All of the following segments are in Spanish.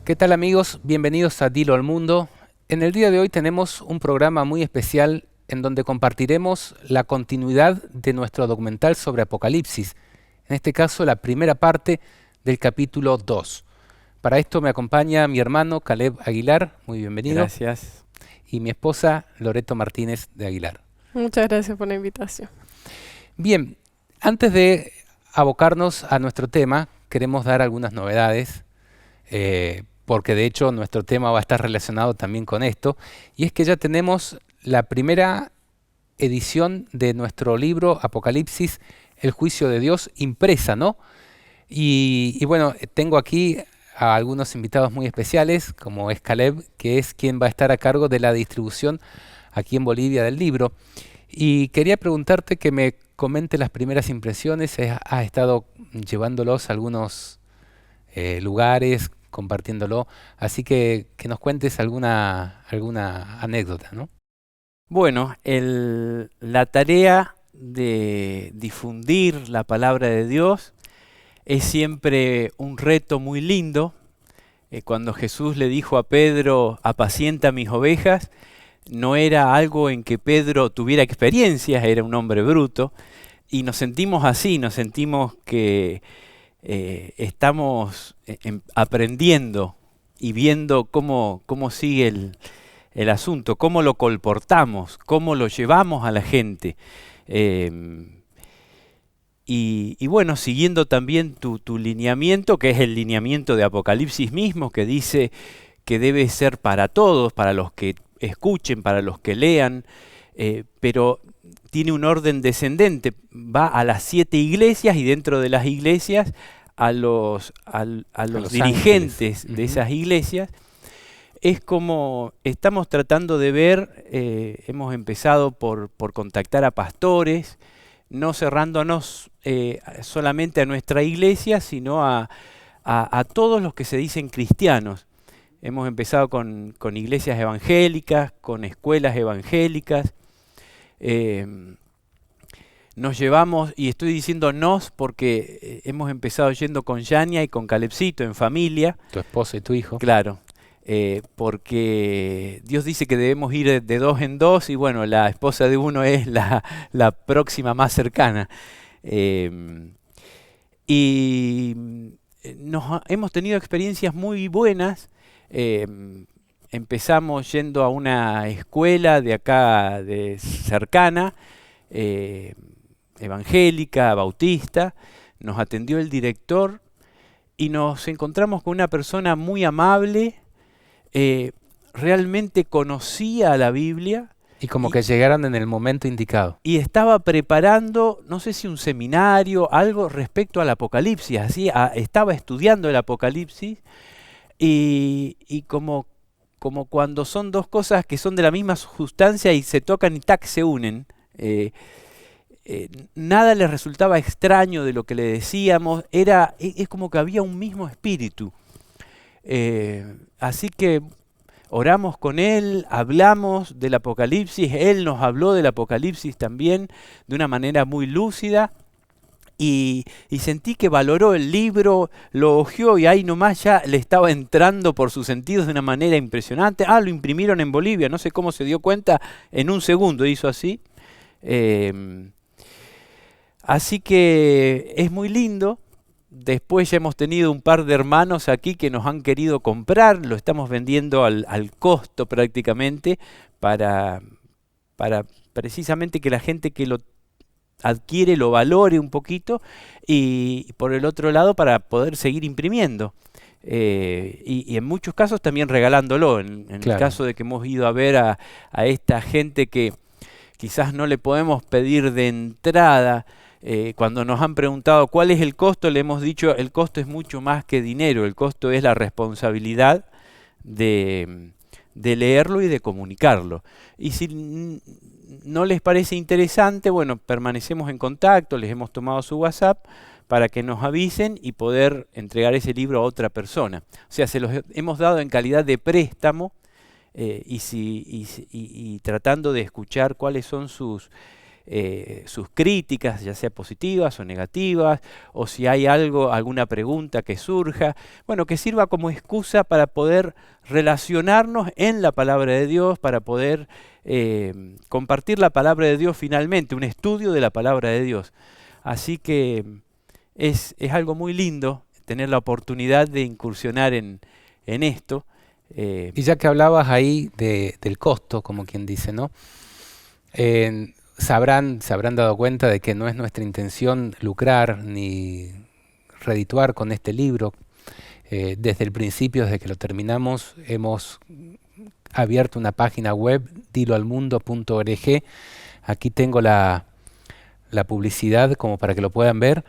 ¿Qué tal amigos? Bienvenidos a Dilo al Mundo. En el día de hoy tenemos un programa muy especial en donde compartiremos la continuidad de nuestro documental sobre Apocalipsis. En este caso, la primera parte del capítulo 2. Para esto me acompaña mi hermano Caleb Aguilar, muy bienvenido, Gracias. y mi esposa Loreto Martínez de Aguilar. Muchas gracias por la invitación. Bien, antes de abocarnos a nuestro tema, queremos dar algunas novedades, porque de hecho nuestro tema va a estar relacionado también con esto, y es que ya tenemos la primera edición de nuestro libro Apocalipsis, el juicio de Dios, impresa, ¿no? Y bueno, tengo aquí a algunos invitados muy especiales, como es Caleb, que es quien va a estar a cargo de la distribución aquí en Bolivia del libro. Y quería preguntarte que me comente las primeras impresiones. Has estado llevándolos a algunos lugares, compartiéndolo, así que nos cuentes alguna anécdota, ¿no? Bueno, la tarea de difundir la palabra de Dios es siempre un reto muy lindo. Cuando Jesús le dijo a Pedro, apacienta mis ovejas, no era algo en que Pedro tuviera experiencias, era un hombre bruto, y nos sentimos así, nos sentimos que estamos aprendiendo y viendo cómo sigue el asunto, cómo lo colportamos, cómo lo llevamos a la gente. Y bueno, siguiendo también tu lineamiento, que es el lineamiento de Apocalipsis mismo, que dice que debe ser para todos, para los que escuchen, para los que lean, pero tiene un orden descendente, va a las 7 iglesias y dentro de las iglesias a los dirigentes de esas iglesias. Es como estamos tratando de ver, hemos empezado por contactar a pastores, no cerrándonos solamente a nuestra iglesia, sino a todos los que se dicen cristianos. Hemos empezado con iglesias evangélicas, con escuelas evangélicas. Nos llevamos, y estoy diciendo nos porque hemos empezado yendo con Yania y con Calebcito en familia. Tu esposa y tu hijo. Claro, porque Dios dice que debemos ir de dos en dos y bueno, la esposa de uno es la próxima más cercana. Hemos tenido experiencias muy buenas. Empezamos yendo a una escuela de acá cercana, evangélica, bautista. Nos atendió el director y nos encontramos con una persona muy amable, realmente conocía la Biblia. Y como que llegaron en el momento indicado. Y estaba preparando, no sé si un seminario, algo respecto al Apocalipsis, así, estaba estudiando el Apocalipsis y como cuando son dos cosas que son de la misma sustancia y se tocan y tac, se unen. Nada le resultaba extraño de lo que le decíamos, es como que había un mismo espíritu. Así que oramos con él, hablamos del Apocalipsis, él nos habló del Apocalipsis también de una manera muy lúcida y sentí que valoró el libro, lo hojeó y ahí nomás ya le estaba entrando por sus sentidos de una manera impresionante. Lo imprimieron en Bolivia, no sé cómo se dio cuenta, en un segundo hizo así. Así que es muy lindo. Después ya hemos tenido un par de hermanos aquí que nos han querido comprar, lo estamos vendiendo al costo prácticamente para precisamente que la gente que lo adquiere lo valore un poquito y por el otro lado para poder seguir imprimiendo. Y en muchos casos también regalándolo, en Claro. El caso de que hemos ido a ver a esta gente que quizás no le podemos pedir de entrada. Cuando nos han preguntado cuál es el costo, le hemos dicho el costo es mucho más que dinero, el costo es la responsabilidad de leerlo y de comunicarlo. Y si no les parece interesante, bueno, permanecemos en contacto, les hemos tomado su WhatsApp para que nos avisen y poder entregar ese libro a otra persona. O sea, se los hemos dado en calidad de préstamo y tratando de escuchar cuáles son sus sus críticas, ya sea positivas o negativas, o si hay alguna pregunta que surja. Bueno, que sirva como excusa para poder relacionarnos en la palabra de Dios, para poder compartir la palabra de Dios finalmente, un estudio de la palabra de Dios. Así que es algo muy lindo tener la oportunidad de incursionar en esto. Y ya que hablabas ahí del costo, como quien dice, ¿no? Se habrán dado cuenta de que no es nuestra intención lucrar ni redituar con este libro. Desde el principio, desde que lo terminamos, hemos abierto una página web, diloalmundo.org. Aquí tengo la publicidad como para que lo puedan ver.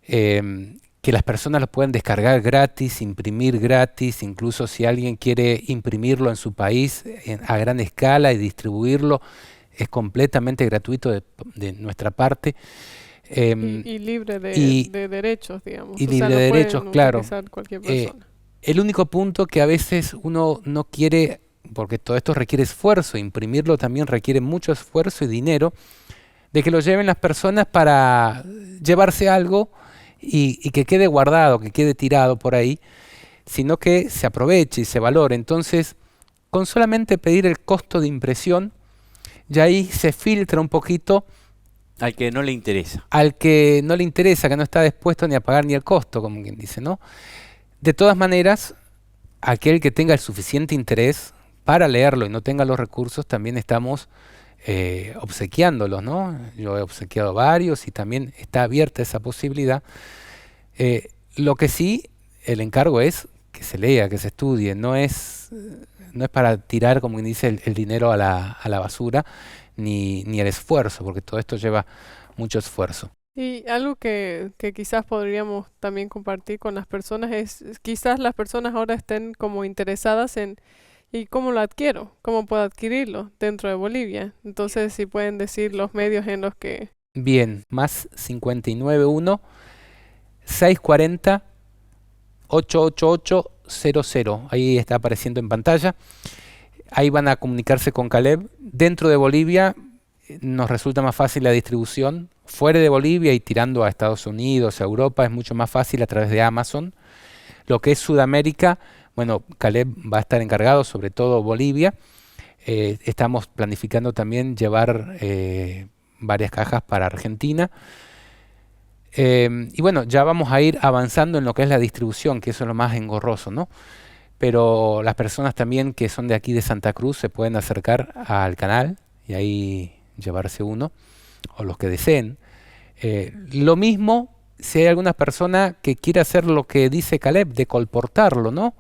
Que las personas lo pueden descargar gratis, imprimir gratis, incluso si alguien quiere imprimirlo en su país a gran escala y distribuirlo, es completamente gratuito de nuestra parte. Y libre de derechos, digamos. Y libre de derechos, claro. Cualquier persona. El único punto que a veces uno no quiere, porque todo esto requiere esfuerzo, imprimirlo también requiere mucho esfuerzo y dinero, de que lo lleven las personas para llevarse algo y que quede guardado, que quede tirado por ahí, sino que se aproveche y se valore. Entonces, con solamente pedir el costo de impresión, ya ahí se filtra un poquito al que no le interesa. Al que no le interesa, que no está dispuesto ni a pagar ni el costo, como quien dice, ¿no? De todas maneras, aquel que tenga el suficiente interés para leerlo y no tenga los recursos, también estamos obsequiándolos, ¿no? Yo he obsequiado varios y también está abierta esa posibilidad. Lo que sí, el encargo es que se lea, que se estudie, no es para tirar, como quien dice, el dinero a la basura, ni el esfuerzo, porque todo esto lleva mucho esfuerzo. Y algo que quizás podríamos también compartir con las personas es, quizás las personas ahora estén como interesadas en ¿y cómo lo adquiero? ¿Cómo puedo adquirirlo dentro de Bolivia? Entonces, si pueden decir los medios en los que... Bien, más 591 640 88800. Ahí está apareciendo en pantalla. Ahí van a comunicarse con Caleb. Dentro de Bolivia nos resulta más fácil la distribución. Fuera de Bolivia y tirando a Estados Unidos, a Europa, es mucho más fácil a través de Amazon. Lo que es Sudamérica, bueno, Caleb va a estar encargado, sobre todo Bolivia. Estamos planificando también llevar varias cajas para Argentina. Y bueno, ya vamos a ir avanzando en lo que es la distribución, que eso es lo más engorroso, ¿no? Pero las personas también que son de aquí de Santa Cruz se pueden acercar al canal y ahí llevarse uno, o los que deseen. Lo mismo si hay alguna persona que quiere hacer lo que dice Caleb, de colportarlo, ¿no?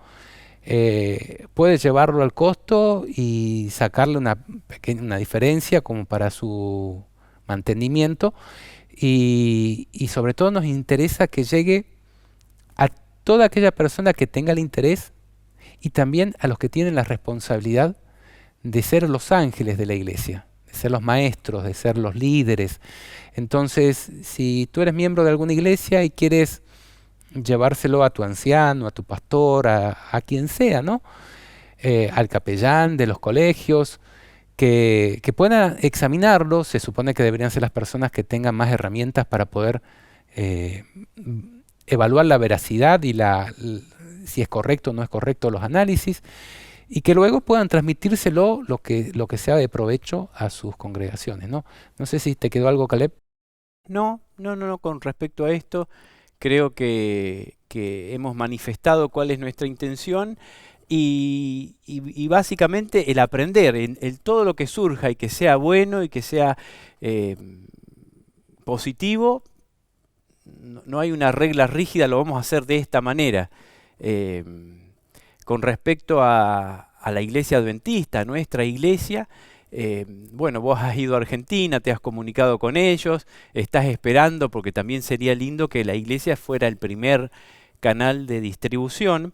Puede llevarlo al costo y sacarle una diferencia como para su mantenimiento y sobre todo nos interesa que llegue a toda aquella persona que tenga el interés y también a los que tienen la responsabilidad de ser los ángeles de la iglesia, de ser los maestros, de ser los líderes. Entonces, si tú eres miembro de alguna iglesia y quieres llevárselo a tu anciano, a tu pastor, a quien sea, ¿no? Al capellán de los colegios, que pueda examinarlo. Se supone que deberían ser las personas que tengan más herramientas para poder evaluar la veracidad y si es correcto o no es correcto los análisis, y que luego puedan transmitírselo lo que sea de provecho a sus congregaciones, ¿no? No sé si te quedó algo, Caleb. No, con respecto a esto, creo que hemos manifestado cuál es nuestra intención y básicamente el aprender, el todo lo que surja y que sea bueno y que sea positivo. No hay una regla rígida, lo vamos a hacer de esta manera. Con respecto a la iglesia adventista, nuestra iglesia, bueno, vos has ido a Argentina, te has comunicado con ellos, estás esperando, porque también sería lindo que la iglesia fuera el primer canal de distribución.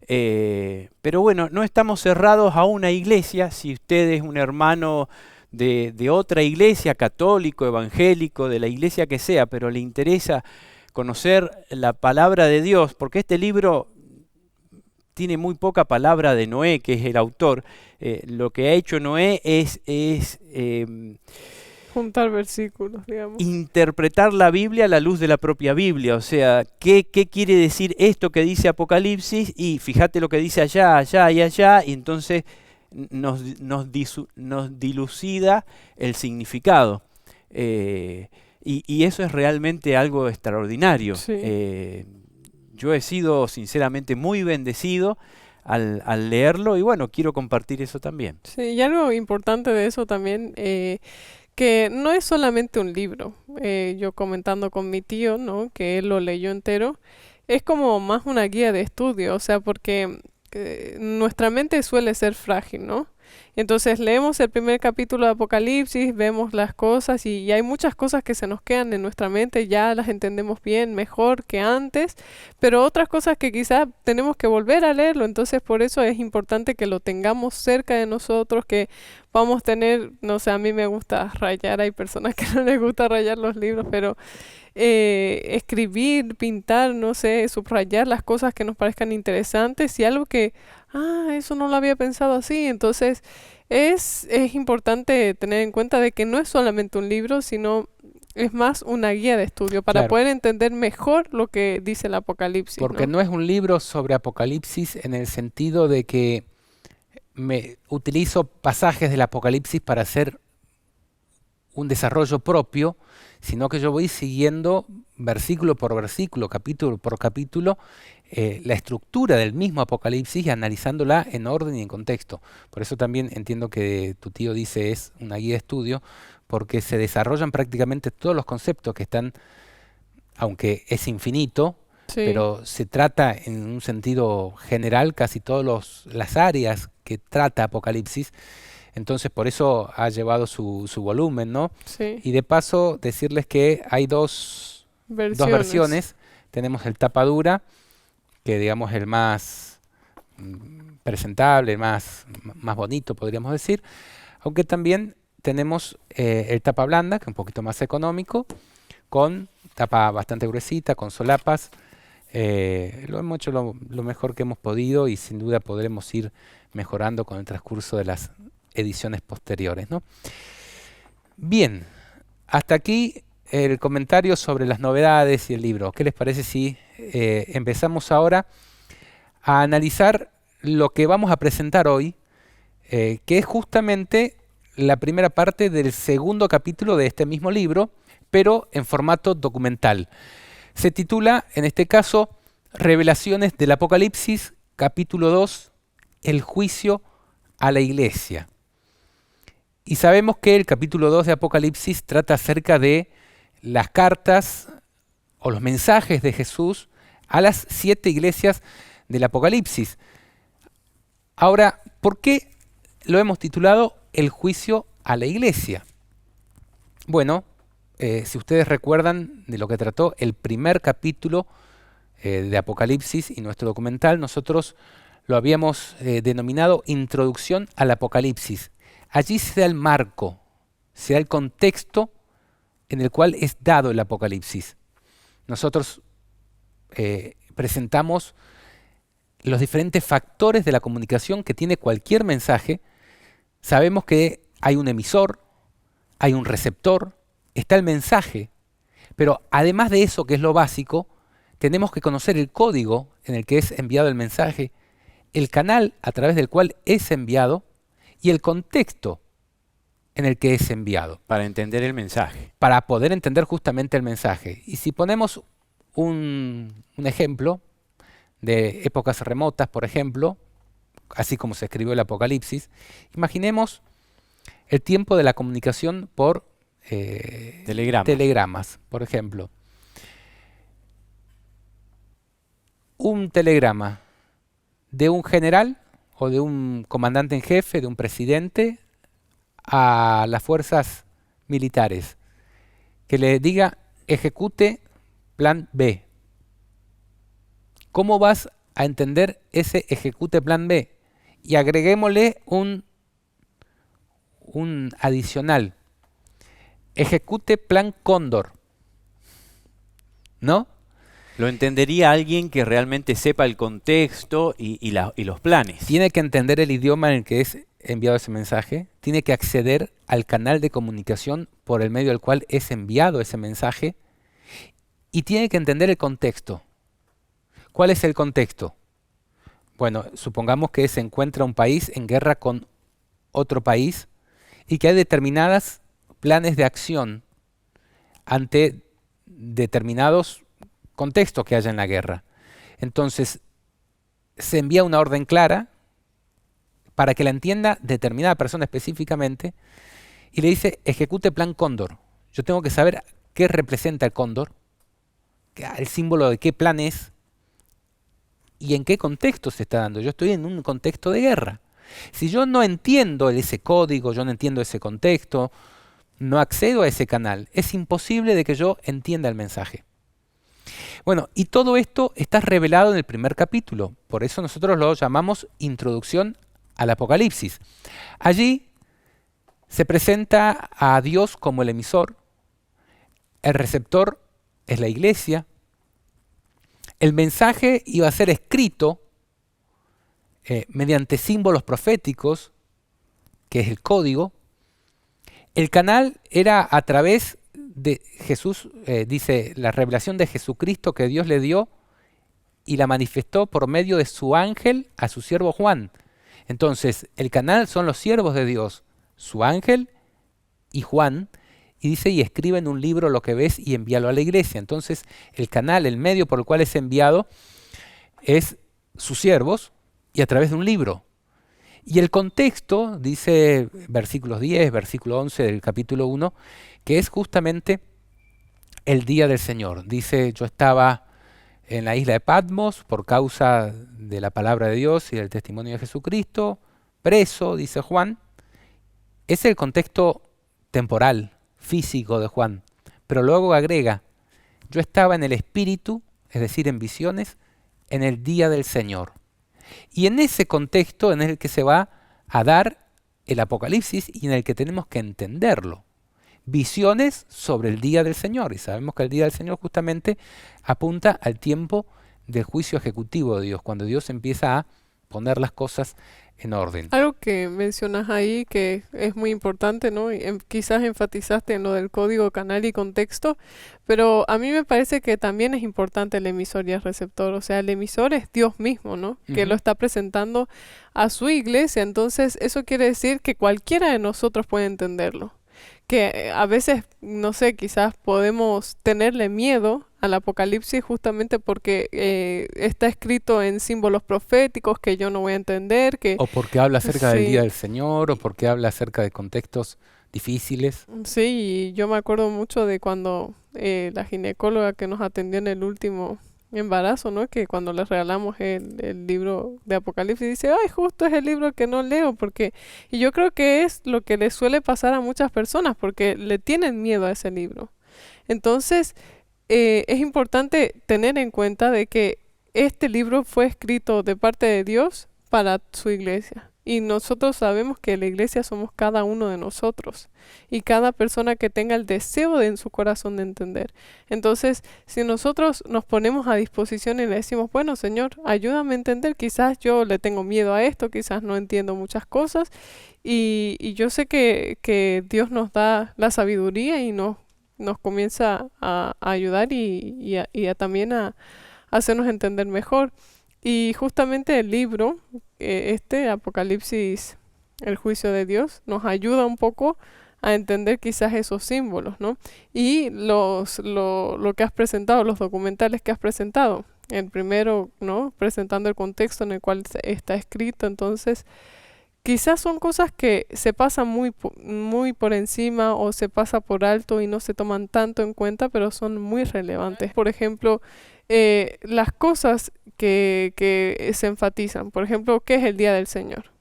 Pero bueno, no estamos cerrados a una iglesia. Si usted es un hermano de otra iglesia, católico, evangélico, de la iglesia que sea, pero le interesa conocer la palabra de Dios, porque este libro tiene muy poca palabra de Noé, que es el autor. Lo que ha hecho Noé es Juntar versículos, digamos. interpretar la Biblia a la luz de la propia Biblia. O sea, ¿qué quiere decir esto que dice Apocalipsis? Y fíjate lo que dice allá, allá y allá, y entonces nos dilucida el significado. Y eso es realmente algo extraordinario. Sí. Yo he sido sinceramente muy bendecido al leerlo y bueno, quiero compartir eso también. Sí, y algo importante de eso también, que no es solamente un libro. Yo comentando con mi tío, ¿no? Que él lo leyó entero, es como más una guía de estudio, o sea, porque nuestra mente suele ser frágil, ¿no? Entonces leemos el primer capítulo de Apocalipsis, vemos las cosas y hay muchas cosas que se nos quedan en nuestra mente, ya las entendemos bien, mejor que antes, pero otras cosas que quizás tenemos que volver a leerlo, entonces por eso es importante que lo tengamos cerca de nosotros, que vamos a tener, no sé, a mí me gusta rayar, hay personas que no les gusta rayar los libros, pero escribir, pintar, no sé, subrayar las cosas que nos parezcan interesantes y algo que, eso no lo había pensado así. Entonces, es importante tener en cuenta de que no es solamente un libro, sino es más una guía de estudio para Claro, poder entender mejor lo que dice el Apocalipsis, porque ¿no? no es un libro sobre Apocalipsis en el sentido de que me utilizo pasajes del Apocalipsis para hacer un desarrollo propio, sino que yo voy siguiendo versículo por versículo, capítulo por capítulo, la estructura del mismo Apocalipsis y analizándola en orden y en contexto. Por eso también entiendo que tu tío dice es una guía de estudio, porque se desarrollan prácticamente todos los conceptos que están, aunque es infinito, Sí, pero se trata en un sentido general casi todas las áreas que trata Apocalipsis. Entonces por eso ha llevado su volumen, ¿no? sí, Y de paso decirles que hay dos versiones. versiones. Tenemos el tapa dura, que digamos es el más presentable, más bonito, podríamos decir. Aunque también tenemos el tapa blanda, que es un poquito más económico, con tapa bastante gruesita, con solapas. Lo hemos hecho lo mejor que hemos podido y sin duda podremos ir mejorando con el transcurso de las ediciones posteriores, ¿no? Bien, hasta aquí el comentario sobre las novedades y el libro. ¿Qué les parece si empezamos ahora a analizar lo que vamos a presentar hoy, que es justamente la primera parte del segundo capítulo de este mismo libro, pero en formato documental? Se titula, en este caso, Revelaciones del Apocalipsis, capítulo 2, El juicio a la iglesia. Y sabemos que el capítulo 2 de Apocalipsis trata acerca de las cartas o los mensajes de Jesús a las 7 iglesias del Apocalipsis. Ahora, ¿por qué lo hemos titulado El juicio a la iglesia? Bueno, si ustedes recuerdan de lo que trató el primer capítulo de Apocalipsis y nuestro documental, nosotros lo habíamos denominado Introducción al Apocalipsis. Allí se da el marco, se da el contexto en el cual es dado el Apocalipsis. Nosotros presentamos los diferentes factores de la comunicación que tiene cualquier mensaje. Sabemos que hay un emisor, hay un receptor, está el mensaje, pero además de eso, que es lo básico, tenemos que conocer el código en el que es enviado el mensaje, el canal a través del cual es enviado y el contexto en el que es enviado, Para entender el mensaje. para poder entender justamente el mensaje. Y si ponemos un ejemplo de épocas remotas, por ejemplo, así como se escribió el Apocalipsis, imaginemos el tiempo de la comunicación por Telegramas. telegramas, por ejemplo. Un telegrama de un general o de un comandante en jefe, de un presidente, a las fuerzas militares, que le diga ejecute plan B. ¿Cómo vas a entender ese ejecute plan B? Y agreguémosle un adicional, ejecute plan Cóndor, ¿no? Lo entendería alguien que realmente sepa el contexto y los planes. Tiene que entender el idioma en el que es enviado ese mensaje, tiene que acceder al canal de comunicación por el medio del cual es enviado ese mensaje y tiene que entender el contexto. ¿Cuál es el contexto? Bueno, supongamos que se encuentra un país en guerra con otro país y que hay determinados planes de acción ante determinados contextos que haya en la guerra. Entonces, se envía una orden clara para que la entienda determinada persona específicamente y le dice, ejecute plan cóndor. Yo tengo que saber qué representa el cóndor, el símbolo de qué plan es y en qué contexto se está dando. Yo estoy en un contexto de guerra. Si yo no entiendo ese código, yo no entiendo ese contexto, no accedo a ese canal, es imposible de que yo entienda el mensaje. Bueno, y todo esto está revelado en el primer capítulo, por eso nosotros lo llamamos Introducción al Apocalipsis. Allí se presenta a Dios como el emisor, el receptor es la iglesia, el mensaje iba a ser escrito mediante símbolos proféticos, que es el código. El canal era a través de Jesús, dice la revelación de Jesucristo que Dios le dio y la manifestó por medio de su ángel a su siervo Juan. Entonces, el canal son los siervos de Dios, su ángel y Juan, y dice, y escribe en un libro lo que ves y envíalo a la iglesia. Entonces, el canal, el medio por el cual es enviado, es sus siervos y a través de un libro. Y el contexto, dice versículos 10, versículo 11 del capítulo 1, que es justamente el día del Señor. Dice, yo estaba en la isla de Patmos por causa de la palabra de Dios y del testimonio de Jesucristo, preso, dice Juan. Ese es el contexto temporal, físico de Juan. Pero luego agrega, yo estaba en el Espíritu, es decir, en visiones, en el día del Señor. Y en ese contexto en el que se va a dar el Apocalipsis y en el que tenemos que entenderlo. Visiones sobre el día del Señor. Y sabemos que el día del Señor justamente apunta al tiempo del juicio ejecutivo de Dios, cuando Dios empieza a poner las cosas en orden. Algo que mencionas ahí que es muy importante, ¿no? Y quizás enfatizaste en lo del código, canal y contexto, pero a mí me parece que también es importante el emisor y el receptor. O sea, el emisor es Dios mismo, ¿no? Que lo está presentando a su iglesia. Entonces, eso quiere decir que cualquiera de nosotros puede entenderlo. Que a veces, no sé, quizás podemos tenerle miedo al Apocalipsis justamente porque está escrito en símbolos proféticos que yo no voy a entender. O porque habla acerca del Sí. día del Señor, o porque habla acerca de contextos difíciles. Sí, y yo me acuerdo mucho de cuando la ginecóloga que nos atendió en el último embarazo, ¿no? Que cuando les regalamos el libro de Apocalipsis dice, ay, justo es el libro que no leo, porque... Y yo creo que es lo que le suele pasar a muchas personas, porque le tienen miedo a ese libro. Entonces, es importante tener en cuenta de que este libro fue escrito de parte de Dios para su iglesia. Y nosotros sabemos que la iglesia somos cada uno de nosotros y cada persona que tenga el deseo en su corazón de entender. Entonces, si nosotros nos ponemos a disposición y le decimos, bueno, Señor, ayúdame a entender, quizás yo le tengo miedo a esto, quizás no entiendo muchas cosas y yo sé que Dios nos da la sabiduría y nos comienza a ayudar y también a hacernos entender mejor. Y justamente el libro, Apocalipsis, el juicio de Dios, nos ayuda un poco a entender quizás esos símbolos, ¿no? Y lo que has presentado, los documentales que has presentado. El primero, ¿no? Presentando el contexto en el cual está escrito. Entonces, quizás son cosas que se pasan muy por encima o se pasa por alto y no se toman tanto en cuenta, pero son muy relevantes. Por ejemplo, las cosas que se enfatizan. Por ejemplo, ¿qué es el día del Señor?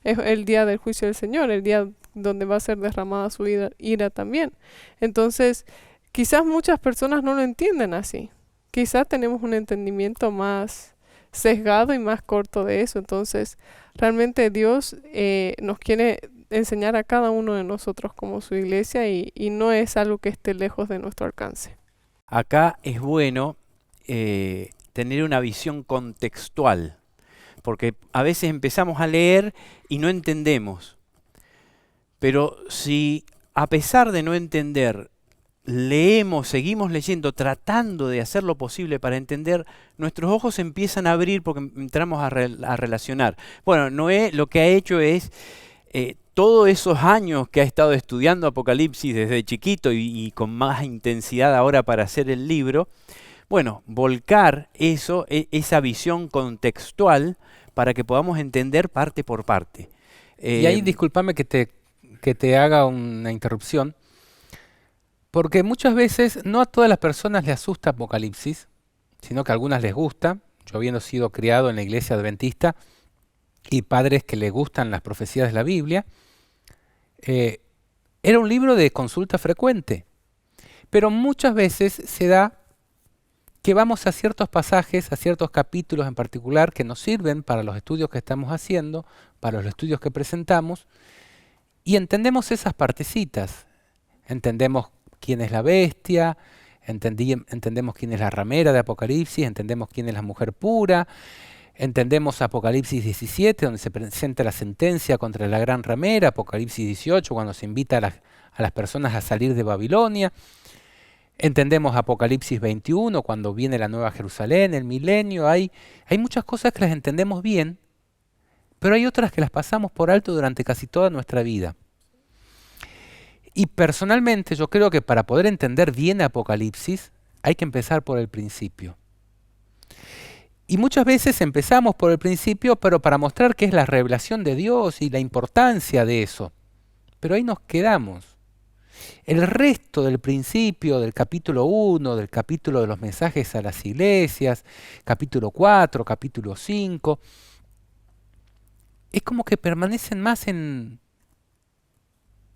Es el día del juicio del Señor, el día donde va a ser derramada su ira también. Entonces, quizás muchas personas no lo entienden así. Quizás tenemos un entendimiento más sesgado y más corto de eso. Entonces, realmente Dios nos quiere enseñar a cada uno de nosotros como su iglesia y no es algo que esté lejos de nuestro alcance. Acá es bueno tener una visión contextual. porque a veces empezamos a leer y no entendemos. Pero si a pesar de no entender, leemos, seguimos leyendo, tratando de hacer lo posible para entender, nuestros ojos se empiezan a abrir porque entramos a relacionar. Bueno, Noé lo que ha hecho es, todos esos años que ha estado estudiando Apocalipsis desde chiquito y con más intensidad ahora para hacer el libro, bueno, volcar eso, esa visión contextual para que podamos entender parte por parte. Y ahí discúlpame que te haga una interrupción, porque muchas veces no a todas las personas les asusta Apocalipsis, sino que a algunas les gusta. Yo habiendo sido criado en la iglesia adventista y padres que les gustan las profecías de la Biblia, era un libro de consulta frecuente, pero muchas veces se da que vamos a ciertos pasajes, a ciertos capítulos en particular que nos sirven para los estudios que estamos haciendo, para los estudios que presentamos, y entendemos esas partecitas. Entendemos quién es la bestia, entendemos quién es la ramera de Apocalipsis, entendemos quién es la mujer pura, entendemos Apocalipsis 17, donde se presenta la sentencia contra la gran ramera, Apocalipsis 18, cuando se invita a las personas a salir de Babilonia. Entendemos Apocalipsis 21, cuando viene la Nueva Jerusalén, el milenio. Hay muchas cosas que las entendemos bien, pero hay otras que las pasamos por alto durante casi toda nuestra vida. Y personalmente yo creo que para poder entender bien Apocalipsis hay que empezar por el principio. Y muchas veces empezamos por el principio, pero para mostrar qué es la revelación de Dios y la importancia de eso. Pero ahí nos quedamos. El resto del principio, del capítulo 1, del capítulo de los mensajes a las iglesias, capítulo 4, capítulo 5, es como que permanecen más en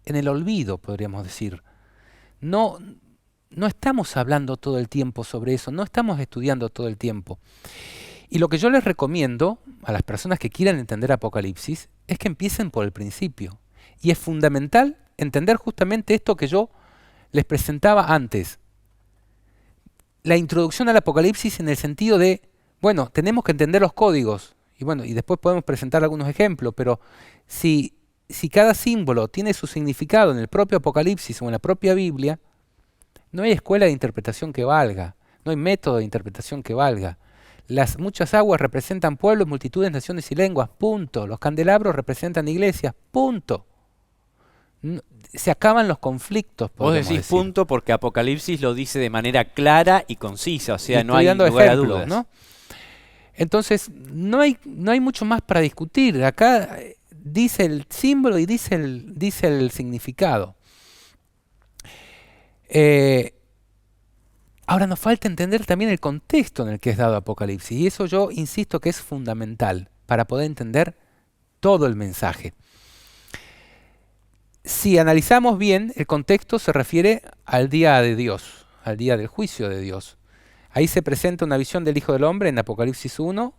el olvido, podríamos decir. No estamos hablando todo el tiempo sobre eso, no estamos estudiando todo el tiempo. Y lo que yo les recomiendo a las personas que quieran entender Apocalipsis es que empiecen por el principio. Y es fundamental entender justamente esto que yo les presentaba antes. La introducción al Apocalipsis en el sentido de, bueno, tenemos que entender los códigos. Y bueno, y después podemos presentar algunos ejemplos, pero si cada símbolo tiene su significado en el propio Apocalipsis o en la propia Biblia, no hay escuela de interpretación que valga, no hay método de interpretación que valga. Las muchas aguas representan pueblos, multitudes, naciones y lenguas, punto. Los candelabros representan iglesias, punto. Se acaban los conflictos. Vos decís decir. Punto porque Apocalipsis lo dice de manera clara y concisa, o sea, no Estoy hay dando lugar a ejemplos, dudas. ¿no? Entonces, no hay mucho más para discutir. Acá dice el símbolo y dice el significado. Ahora nos falta entender también el contexto en el que es dado Apocalipsis. Y eso yo insisto que es fundamental para poder entender todo el mensaje. Si analizamos bien, el contexto se refiere al día de Dios, al día del juicio de Dios. Ahí se presenta una visión del Hijo del Hombre en Apocalipsis 1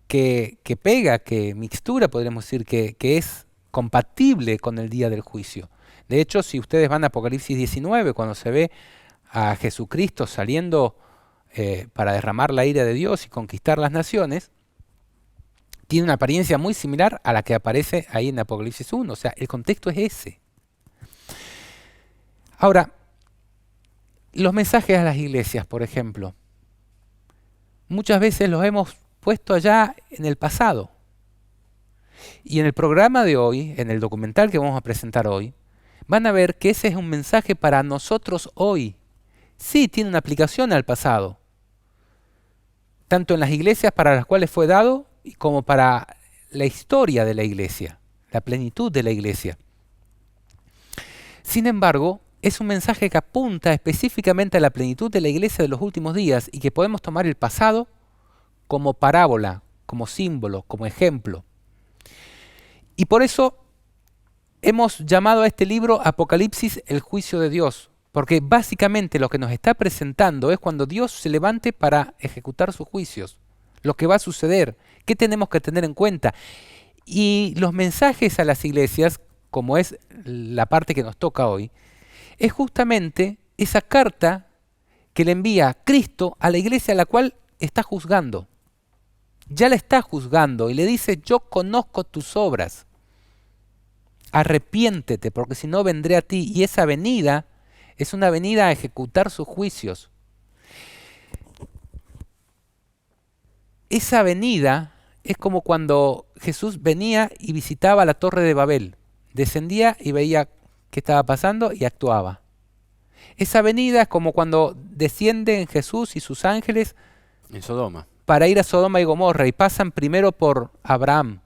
que pega, que mixtura, podríamos decir, que es compatible con el día del juicio. De hecho, si ustedes van a Apocalipsis 19, cuando se ve a Jesucristo saliendo para derramar la ira de Dios y conquistar las naciones, tiene una apariencia muy similar a la que aparece ahí en Apocalipsis 1. O sea, el contexto es ese. Ahora, los mensajes a las iglesias, por ejemplo, muchas veces los hemos puesto allá en el pasado. Y en el programa de hoy, en el documental que vamos a presentar hoy, van a ver que ese es un mensaje para nosotros hoy. Sí, tiene una aplicación al pasado, tanto en las iglesias para las cuales fue dado, como para la historia de la iglesia, la plenitud de la iglesia. Sin embargo, es un mensaje que apunta específicamente a la plenitud de la iglesia de los últimos días y que podemos tomar el pasado como parábola, como símbolo, como ejemplo. Y por eso hemos llamado a este libro Apocalipsis, el juicio de Dios, porque básicamente lo que nos está presentando es cuando Dios se levante para ejecutar sus juicios, lo que va a suceder, qué tenemos que tener en cuenta. Y los mensajes a las iglesias, como es la parte que nos toca hoy, es justamente esa carta que le envía Cristo a la iglesia a la cual está juzgando. ya la está juzgando y le dice, yo conozco tus obras, arrepiéntete, porque si no vendré a ti. Y esa venida es una venida a ejecutar sus juicios. Esa venida es como cuando Jesús venía y visitaba la Torre de Babel. Descendía y veía qué estaba pasando y actuaba. Esa venida es como cuando descienden Jesús y sus ángeles En Sodoma. para ir a Sodoma y Gomorra y pasan primero por Abraham.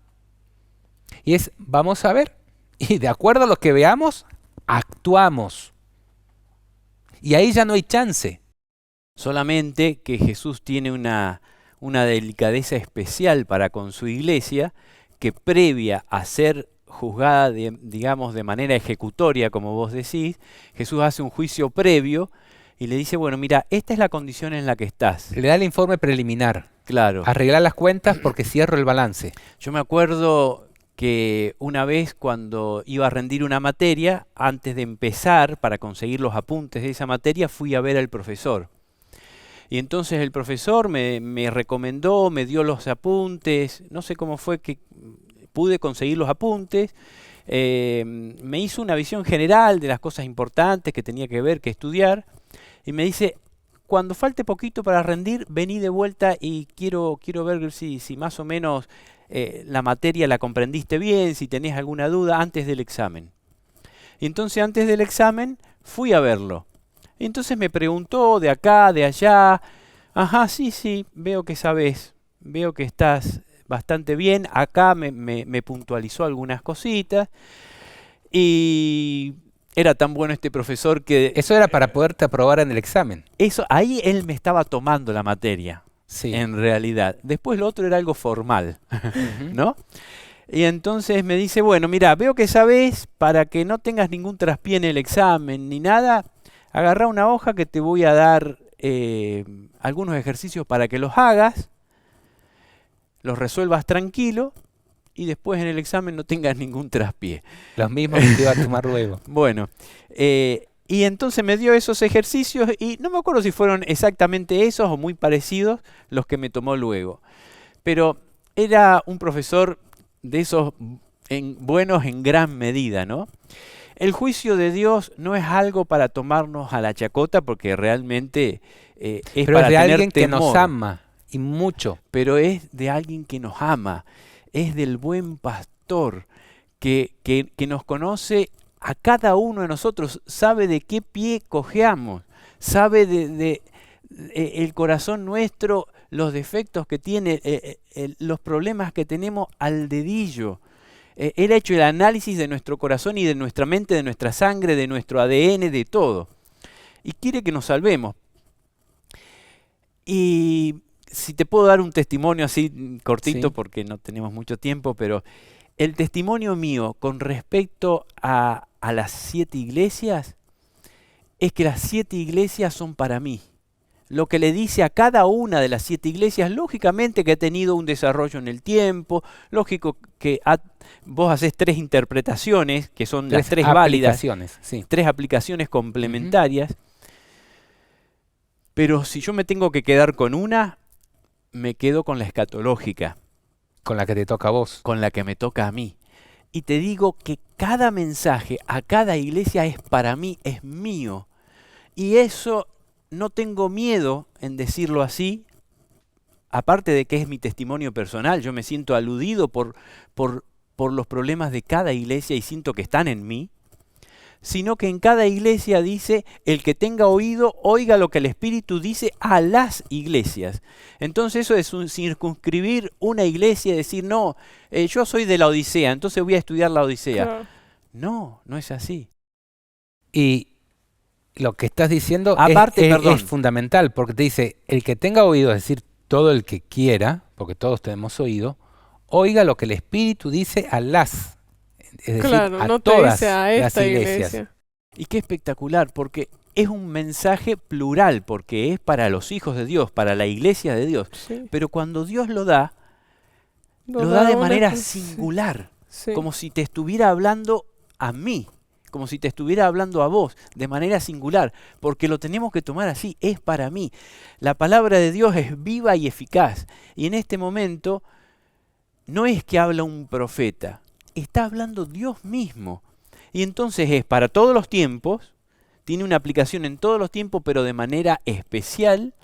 Y es, vamos a ver, y de acuerdo a lo que veamos, actuamos. Y ahí ya no hay chance. Solamente que Jesús tiene una delicadeza especial para con su iglesia, que previa a ser juzgada, digamos, de manera ejecutoria, como vos decís, Jesús hace un juicio previo y le dice, bueno, mira, esta es la condición en la que estás. Le da el informe preliminar. Claro. Arreglar las cuentas porque cierro el balance. Yo me acuerdo que una vez cuando iba a rendir una materia, antes de empezar, para conseguir los apuntes de esa materia, fui a ver al profesor. Y entonces el profesor me recomendó, me dio los apuntes, no sé cómo fue que pude conseguir los apuntes, me hizo una visión general de las cosas importantes que tenía que ver, que estudiar, y me dice, cuando falte poquito para rendir, vení de vuelta y quiero ver si más o menos la materia la comprendiste bien, si tenés alguna duda antes del examen. Y entonces antes del examen fui a verlo. Y entonces me preguntó de acá, de allá, ajá, sí, veo que sabés, veo que estás bastante bien, acá me puntualizó algunas cositas, y era tan bueno este profesor que Eso era para poderte aprobar en el examen. ahí él me estaba tomando la materia, Sí. en realidad. Después lo otro era algo formal, Ujú. ¿no? Y entonces me dice, bueno, mira, veo que sabés, para que no tengas ningún traspié en el examen ni nada, agarrá una hoja que te voy a dar algunos ejercicios para que los hagas, los resuelvas tranquilo y después en el examen no tengas ningún traspié. Los mismos que te iba a tomar luego. Bueno, y entonces me dio esos ejercicios y no me acuerdo si fueron exactamente esos o muy parecidos los que me tomó luego. Pero era un profesor de esos buenos en gran medida, ¿no? El juicio de Dios no es algo para tomarnos a la chacota porque realmente es Pero para es de tener alguien que nos temor, ama y mucho. pero es de alguien que nos ama, es del buen pastor que nos conoce a cada uno de nosotros, sabe de qué pie cojeamos, sabe el corazón nuestro, los defectos que tiene, los problemas que tenemos al dedillo. Él ha hecho el análisis de nuestro corazón y de nuestra mente, de nuestra sangre, de nuestro ADN, de todo. Y quiere que nos salvemos. Y si te puedo dar un testimonio así cortito, Sí. porque no tenemos mucho tiempo, pero el testimonio mío con respecto a las 7 iglesias es que las 7 iglesias son para mí. Lo que le dice a cada una de las 7 iglesias, lógicamente que ha tenido un desarrollo en el tiempo, lógico que vos hacés 3 interpretaciones, que son las 3 válidas, aplicaciones, sí. 3 aplicaciones complementarias, pero si yo me tengo que quedar con una, me quedo con la escatológica, Con la que te toca a vos. con la que me toca a mí. Y te digo que cada mensaje a cada iglesia es para mí, es mío. Y eso no tengo miedo en decirlo así, aparte de que es mi testimonio personal, yo me siento aludido por los problemas de cada iglesia y siento que están en mí, sino que en cada iglesia dice, el que tenga oído, oiga lo que el Espíritu dice a las iglesias. Entonces eso es circunscribir una iglesia y decir, no, yo soy de la Odisea, entonces voy a estudiar la Odisea. Claro. No, no es así. Y lo que estás diciendo Aparte, es perdón. fundamental, porque te dice, el que tenga oído, es decir, todo el que quiera, porque todos tenemos oído, oiga lo que el Espíritu dice a las, es decir, Claro, a no te todas dice a las esta iglesias. iglesia. Y qué espectacular, porque es un mensaje plural, porque es para los hijos de Dios, para la iglesia de Dios. Sí. Pero cuando Dios lo da Nos de una manera cos- singular, sí. como si te estuviera hablando a mí, como si te estuviera hablando a vos, de manera singular, porque lo tenemos que tomar así, es para mí. La palabra de Dios es viva y eficaz, y en este momento no es que habla un profeta, está hablando Dios mismo. Y entonces es para todos los tiempos, tiene una aplicación en todos los tiempos, pero de manera especial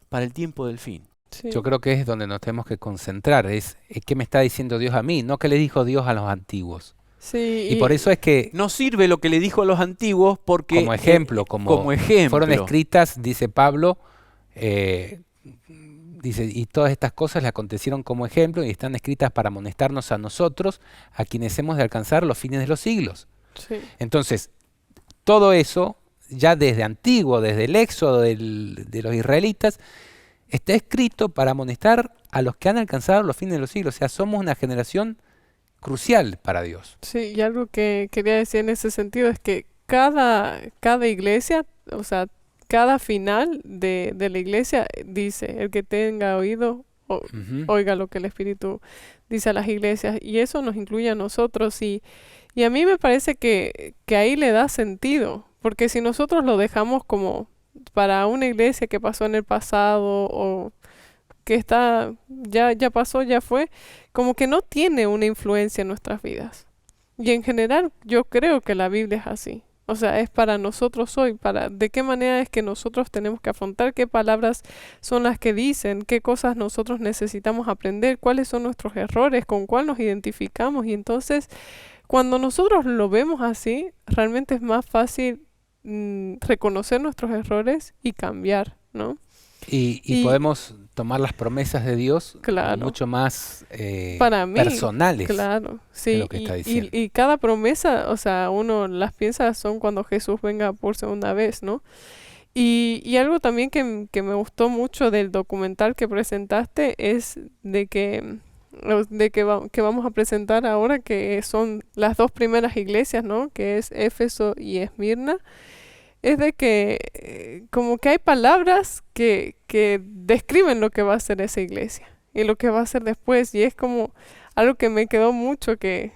para el tiempo del fin. Sí, Yo creo que es donde nos tenemos que concentrar, es qué me está diciendo Dios a mí, no qué le dijo Dios a los antiguos. sí, Y por eso es que, No sirve lo que le dijo a los antiguos porque... como ejemplo, como ejemplo. fueron escritas, dice Pablo, dice, y todas estas cosas le acontecieron como ejemplo y están escritas para amonestarnos a nosotros, a quienes hemos de alcanzar los fines de los siglos. sí, Entonces, todo eso, ya desde antiguo, desde el éxodo de los israelitas, está escrito para amonestar a los que han alcanzado los fines de los siglos. O sea, somos una generación crucial para Dios. sí. Y algo que quería decir en ese sentido es que cada iglesia, o sea, cada final de la iglesia dice, el que tenga oído, Ujú. oiga lo que el Espíritu dice a las iglesias. Y eso nos incluye a nosotros. Y a mí me parece que ahí le da sentido, porque si nosotros lo dejamos como para una iglesia que pasó en el pasado o que ya pasó, ya fue, como que no tiene una influencia en nuestras vidas. Y en general yo creo que la Biblia es así. O sea, es para nosotros hoy, para de qué manera es que nosotros tenemos que afrontar, qué palabras son las que dicen, qué cosas nosotros necesitamos aprender, cuáles son nuestros errores, con cuál nos identificamos. Y entonces, cuando nosotros lo vemos así, realmente es más fácil reconocer nuestros errores y cambiar, ¿no? Y Y podemos tomar las promesas de Dios como claro, mucho más para mí, personales claro, de sí, lo que está diciendo. y cada promesa, o sea, uno las piensa son cuando Jesús venga por segunda vez, ¿no? Y algo también que me gustó mucho del documental que presentaste es que vamos a presentar ahora, que son las dos primeras iglesias, ¿no? Que es Éfeso y Esmirna. Es de que como que hay palabras que describen lo que va a ser esa iglesia y lo que va a ser después. Y es como algo que me quedó mucho, que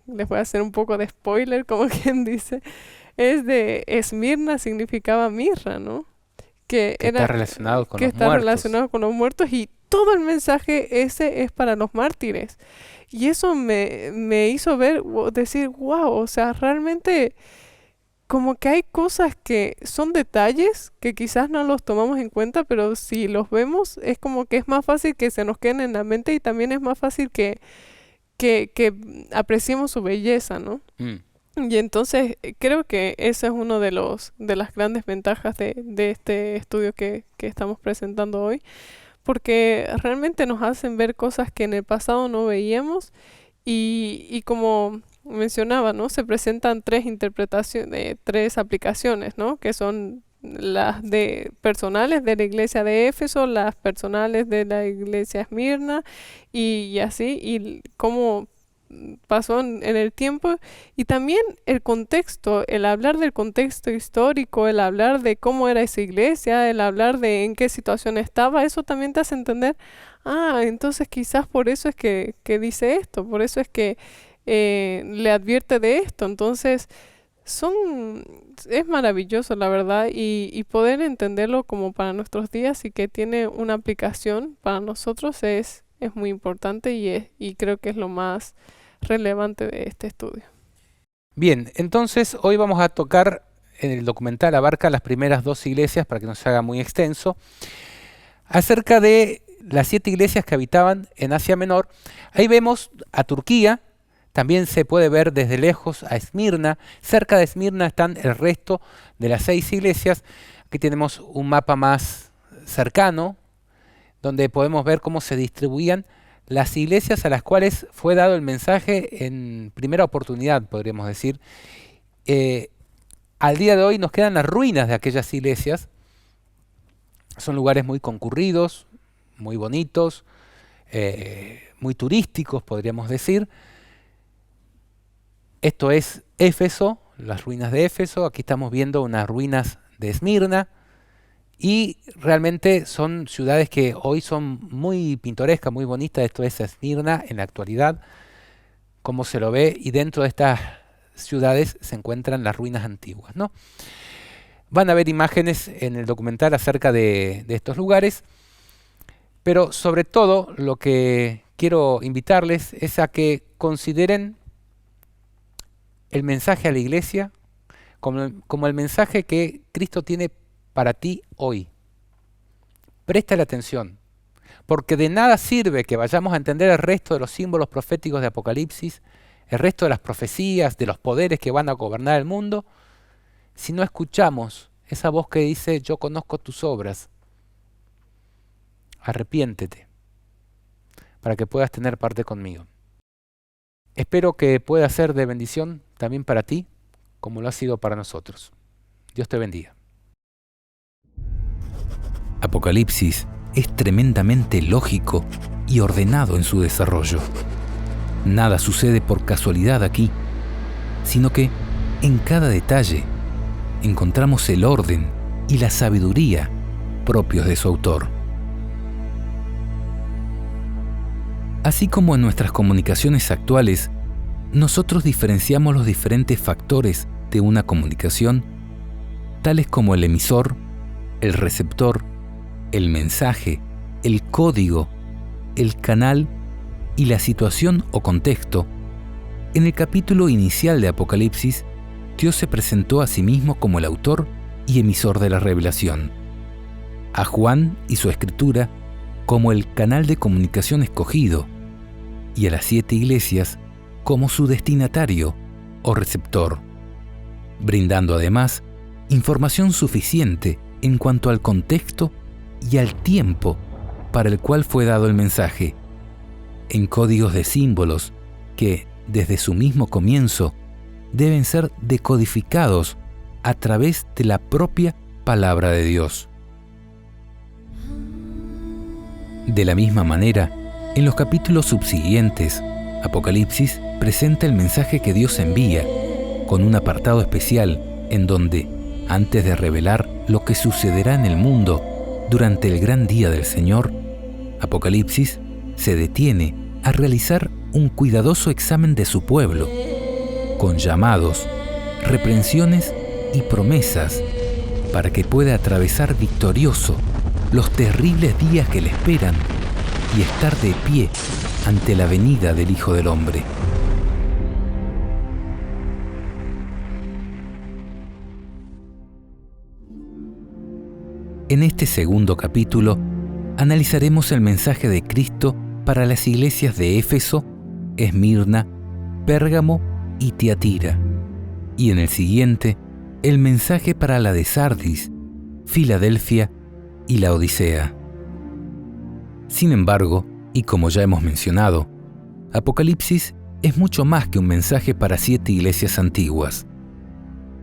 les voy a hacer un poco de spoiler, como quien dice, es de Esmirna significaba mirra, ¿no? Que está relacionado con Que los está muertos. relacionado con los muertos, y todo el mensaje ese es para los mártires. Y eso me hizo decir, wow, o sea, realmente como que hay cosas que son detalles que quizás no los tomamos en cuenta, pero si los vemos es como que es más fácil que se nos queden en la mente, y también es más fácil que apreciemos su belleza, ¿no? Mm. Y entonces creo que ese es uno de las grandes ventajas de este estudio que estamos presentando hoy, porque realmente nos hacen ver cosas que en el pasado no veíamos, y como mencionaba, ¿no? Se presentan tres interpretaciones, tres aplicaciones, ¿no? Que son las de personales de la iglesia de Éfeso, las personales de la iglesia Esmirna, y así, y cómo pasó en el tiempo, y también el contexto, el hablar del contexto histórico, el hablar de cómo era esa iglesia, el hablar de en qué situación estaba. Eso también te hace entender, entonces quizás por eso es que dice esto, por eso es que le advierte de esto. Entonces es maravilloso, la verdad, y poder entenderlo como para nuestros días y que tiene una aplicación para nosotros es muy importante, y creo que es lo más relevante de este estudio. Bien, entonces hoy vamos a tocar, en el documental abarca las primeras dos iglesias para que no se haga muy extenso, acerca de las 7 iglesias que habitaban en Asia Menor. Ahí vemos a Turquía, también se puede ver desde lejos a Esmirna. Cerca de Esmirna están el resto de las 6 iglesias. Aquí tenemos un mapa más cercano, donde podemos ver cómo se distribuían las iglesias a las cuales fue dado el mensaje en primera oportunidad, podríamos decir. Al día de hoy nos quedan las ruinas de aquellas iglesias. Son lugares muy concurridos, muy bonitos, muy turísticos, podríamos decir. Esto es Éfeso, las ruinas de Éfeso. Aquí estamos viendo unas ruinas de Esmirna. Y realmente son ciudades que hoy son muy pintorescas, muy bonitas. Esto es Esmirna en la actualidad, como se lo ve. Y dentro de estas ciudades se encuentran las ruinas antiguas, ¿no? Van a ver imágenes en el documental acerca de estos lugares, pero sobre todo lo que quiero invitarles es a que consideren el mensaje a la iglesia como el mensaje que Cristo tiene para ti hoy. Préstale atención, porque de nada sirve que vayamos a entender el resto de los símbolos proféticos de Apocalipsis, el resto de las profecías, de los poderes que van a gobernar el mundo, si no escuchamos esa voz que dice: yo conozco tus obras, arrepiéntete, para que puedas tener parte conmigo. Espero que pueda ser de bendición también para ti, como lo ha sido para nosotros. Dios te bendiga. Apocalipsis es tremendamente lógico y ordenado en su desarrollo. Nada sucede por casualidad aquí, sino que en cada detalle encontramos el orden y la sabiduría propios de su autor. Así como en nuestras comunicaciones actuales, nosotros diferenciamos los diferentes factores de una comunicación, tales como el emisor, el receptor, el mensaje, el código, el canal y la situación o contexto. En el capítulo inicial de Apocalipsis, Dios se presentó a sí mismo como el autor y emisor de la revelación, a Juan y su escritura como el canal de comunicación escogido, y a las 7 iglesias como su destinatario o receptor, brindando además información suficiente en cuanto al contexto y al tiempo para el cual fue dado el mensaje, en códigos de símbolos que, desde su mismo comienzo, deben ser decodificados a través de la propia palabra de Dios. De la misma manera, en los capítulos subsiguientes, Apocalipsis presenta el mensaje que Dios envía, con un apartado especial en donde, antes de revelar lo que sucederá en el mundo durante el gran día del Señor, Apocalipsis se detiene a realizar un cuidadoso examen de su pueblo, con llamados, reprensiones y promesas, para que pueda atravesar victorioso los terribles días que le esperan y estar de pie ante la venida del Hijo del Hombre. En este segundo capítulo, analizaremos el mensaje de Cristo para las iglesias de Éfeso, Esmirna, Pérgamo y Tiatira, y en el siguiente, el mensaje para la de Sardis, Filadelfia y la Odisea. Sin embargo, y como ya hemos mencionado, Apocalipsis es mucho más que un mensaje para 7 iglesias antiguas.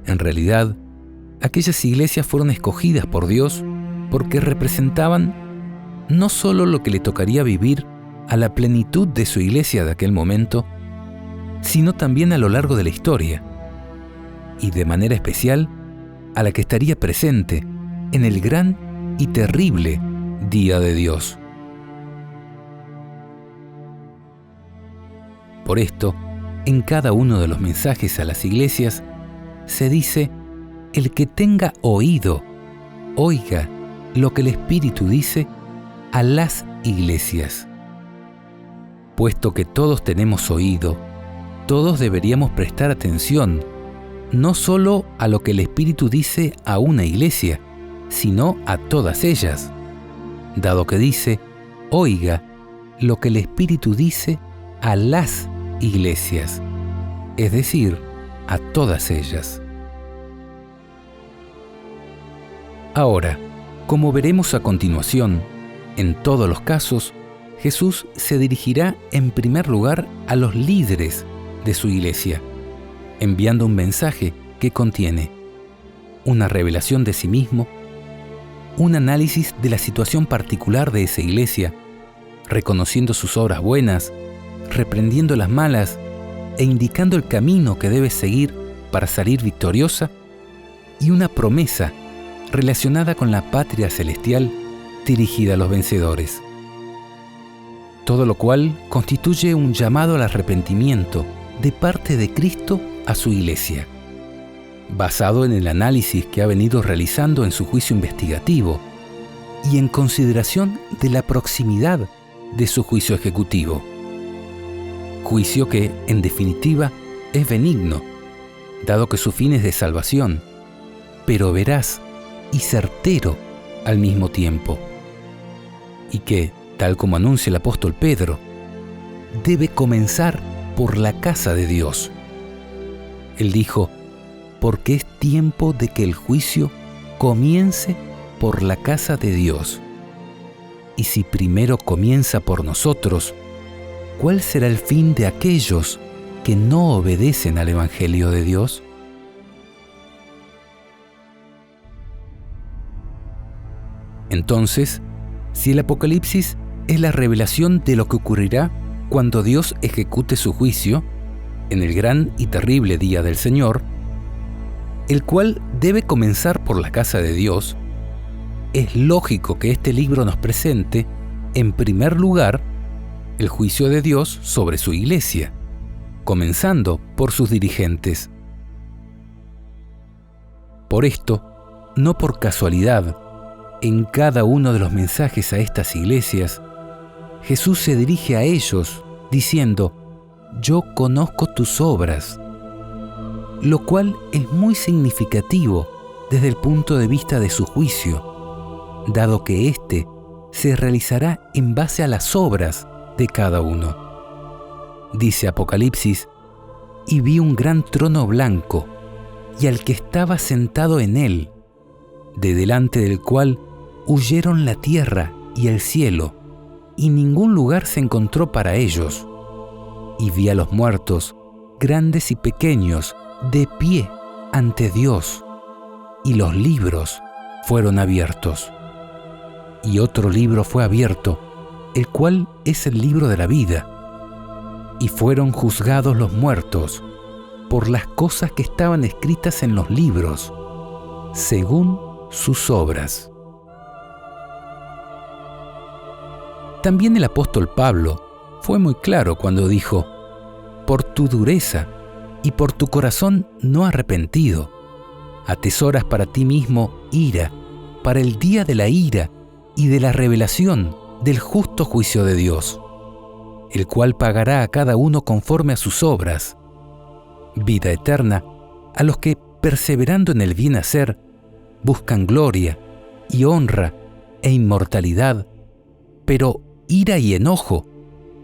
En realidad, aquellas iglesias fueron escogidas por Dios porque representaban no solo lo que le tocaría vivir a la plenitud de su iglesia de aquel momento, sino también a lo largo de la historia, y de manera especial a la que estaría presente en el gran y terrible día de Dios. Por esto, en cada uno de los mensajes a las iglesias se dice: el que tenga oído, oiga lo que el Espíritu dice a las iglesias. Puesto que todos tenemos oído, todos deberíamos prestar atención, no solo a lo que el Espíritu dice a una iglesia, sino a todas ellas, dado que dice: oiga lo que el Espíritu dice a las iglesias, es decir, a todas ellas. Ahora, como veremos a continuación, en todos los casos, Jesús se dirigirá en primer lugar a los líderes de su iglesia, enviando un mensaje que contiene una revelación de sí mismo, un análisis de la situación particular de esa iglesia, reconociendo sus obras buenas, reprendiendo las malas e indicando el camino que debe seguir para salir victoriosa, y una promesa relacionada con la patria celestial dirigida a los vencedores. Todo lo cual constituye un llamado al arrepentimiento de parte de Cristo a su iglesia, basado en el análisis que ha venido realizando en su juicio investigativo y en consideración de la proximidad de su juicio ejecutivo. Juicio que, en definitiva, es benigno, dado que su fin es de salvación, pero veraz y certero al mismo tiempo, y que, tal como anuncia el apóstol Pedro, debe comenzar por la casa de Dios. Él dijo, porque es tiempo de que el juicio comience por la casa de Dios. Y si primero comienza por nosotros, ¿cuál será el fin de aquellos que no obedecen al Evangelio de Dios? Entonces, si el Apocalipsis es la revelación de lo que ocurrirá cuando Dios ejecute su juicio en el gran y terrible día del Señor, el cual debe comenzar por la casa de Dios, es lógico que este libro nos presente, en primer lugar, el juicio de Dios sobre su iglesia, comenzando por sus dirigentes. Por esto, no por casualidad, en cada uno de los mensajes a estas iglesias, Jesús se dirige a ellos diciendo, yo conozco tus obras, lo cual es muy significativo desde el punto de vista de su juicio, dado que éste se realizará en base a las obras de cada uno. Dice Apocalipsis, y vi un gran trono blanco, y al que estaba sentado en él, de delante del cual huyeron la tierra y el cielo, y ningún lugar se encontró para ellos. Y vi a los muertos, grandes y pequeños, de pie ante Dios, y los libros fueron abiertos. Y otro libro fue abierto, el cual es el libro de la vida. Y fueron juzgados los muertos por las cosas que estaban escritas en los libros, según sus obras. También el apóstol Pablo fue muy claro cuando dijo, por tu dureza y por tu corazón no arrepentido, atesoras para ti mismo ira, para el día de la ira y de la revelación del justo juicio de Dios, el cual pagará a cada uno conforme a sus obras, vida eterna a los que, perseverando en el bien hacer, buscan gloria y honra e inmortalidad, pero ira y enojo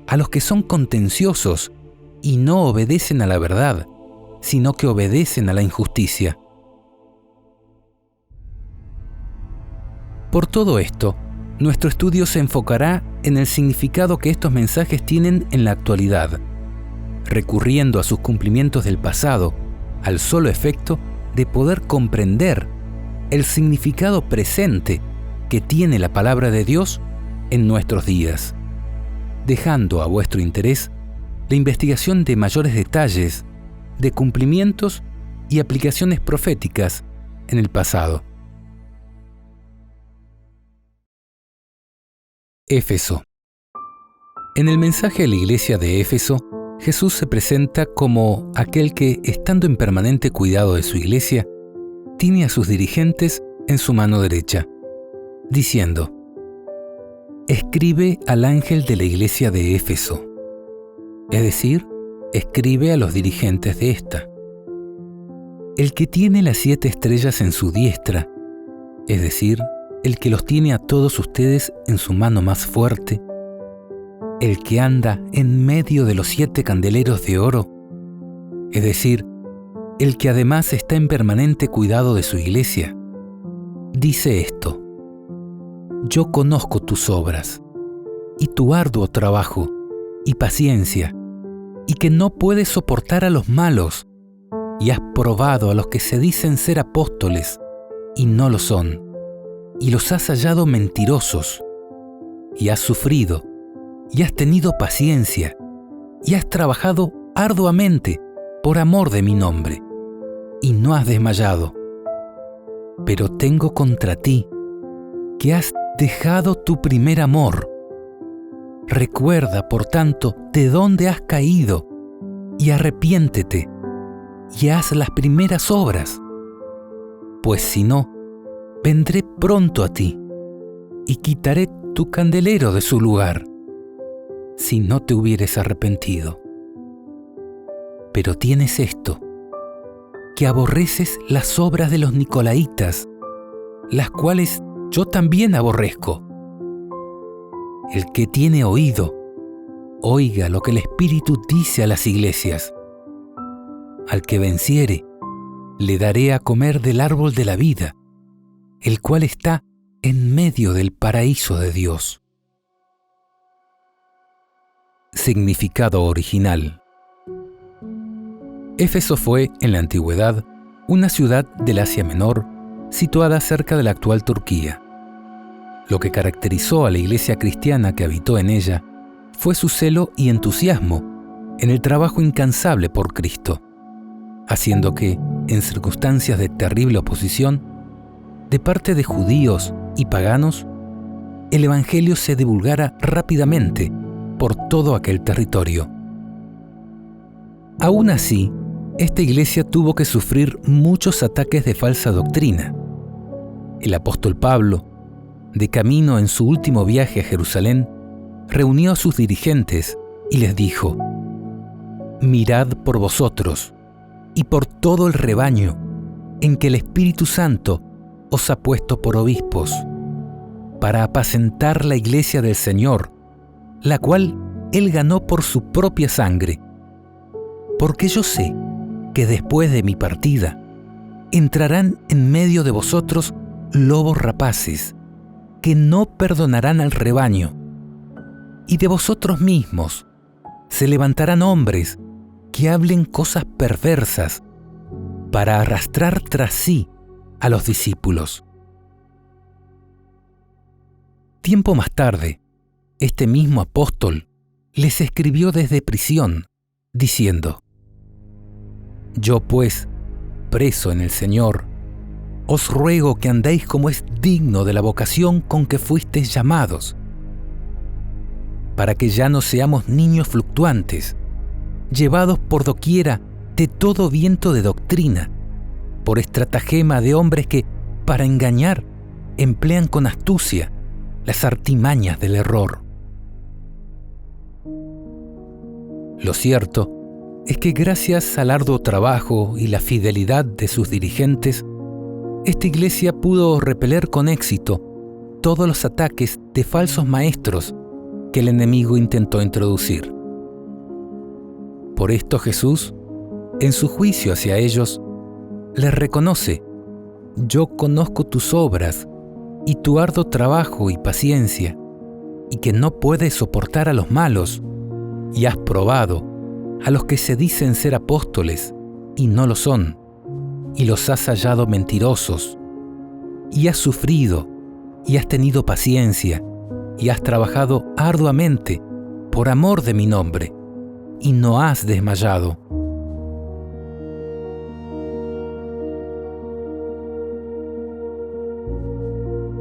a los que son contenciosos y no obedecen a la verdad, sino que obedecen a la injusticia. Por todo esto, nuestro estudio se enfocará en el significado que estos mensajes tienen en la actualidad, recurriendo a sus cumplimientos del pasado, al solo efecto de poder comprender el significado presente que tiene la palabra de Dios en nuestros días, dejando a vuestro interés la investigación de mayores detalles, de cumplimientos y aplicaciones proféticas en el pasado. Éfeso. En el mensaje a la iglesia de Éfeso, Jesús se presenta como aquel que, estando en permanente cuidado de su iglesia, tiene a sus dirigentes en su mano derecha, diciendo, escribe al ángel de la iglesia de Éfeso, es decir, escribe a los dirigentes de esta. El que tiene las 7 estrellas en su diestra, es decir, el que los tiene a todos ustedes en su mano más fuerte, el que anda en medio de los 7 candeleros de oro, es decir, el que además está en permanente cuidado de su iglesia, dice esto: yo conozco tus obras, y tu arduo trabajo, y paciencia, y que no puedes soportar a los malos, y has probado a los que se dicen ser apóstoles, y no lo son, y los has hallado mentirosos, y has sufrido, y has tenido paciencia, y has trabajado arduamente por amor de mi nombre, y no has desmayado. Pero tengo contra ti que has dejado tu primer amor. Recuerda, por tanto, de dónde has caído, y arrepiéntete, y haz las primeras obras, pues si no, vendré pronto a ti y quitaré tu candelero de su lugar, si no te hubieres arrepentido. Pero tienes esto, que aborreces las obras de los nicolaítas, las cuales yo también aborrezco. El que tiene oído, oiga lo que el Espíritu dice a las iglesias. Al que venciere, le daré a comer del árbol de la vida, el cual está en medio del paraíso de Dios. Significado original. Éfeso fue, en la antigüedad, una ciudad del Asia Menor, situada cerca de la actual Turquía. Lo que caracterizó a la iglesia cristiana que habitó en ella fue su celo y entusiasmo en el trabajo incansable por Cristo, haciendo que, en circunstancias de terrible oposición, de parte de judíos y paganos, el Evangelio se divulgara rápidamente por todo aquel territorio. Aún así, esta iglesia tuvo que sufrir muchos ataques de falsa doctrina. El apóstol Pablo, de camino en su último viaje a Jerusalén, reunió a sus dirigentes y les dijo: «Mirad por vosotros y por todo el rebaño en que el Espíritu Santo os ha puesto por obispos, para apacentar la iglesia del Señor, la cual Él ganó por su propia sangre. Porque yo sé que después de mi partida entrarán en medio de vosotros lobos rapaces, que no perdonarán al rebaño, y de vosotros mismos se levantarán hombres que hablen cosas perversas para arrastrar tras sí a los discípulos». Tiempo más tarde, este mismo apóstol les escribió desde prisión, diciendo: «Yo pues, preso en el Señor, os ruego que andéis como es digno de la vocación con que fuisteis llamados, para que ya no seamos niños fluctuantes, llevados por doquiera de todo viento de doctrina, por estratagema de hombres que, para engañar, emplean con astucia las artimañas del error». Lo cierto es que gracias al arduo trabajo y la fidelidad de sus dirigentes, esta iglesia pudo repeler con éxito todos los ataques de falsos maestros que el enemigo intentó introducir. Por esto Jesús, en su juicio hacia ellos, les reconoce: «Yo conozco tus obras y tu arduo trabajo y paciencia, y que no puedes soportar a los malos, y has probado a los que se dicen ser apóstoles y no lo son, y los has hallado mentirosos, y has sufrido, y has tenido paciencia, y has trabajado arduamente por amor de mi nombre, y no has desmayado».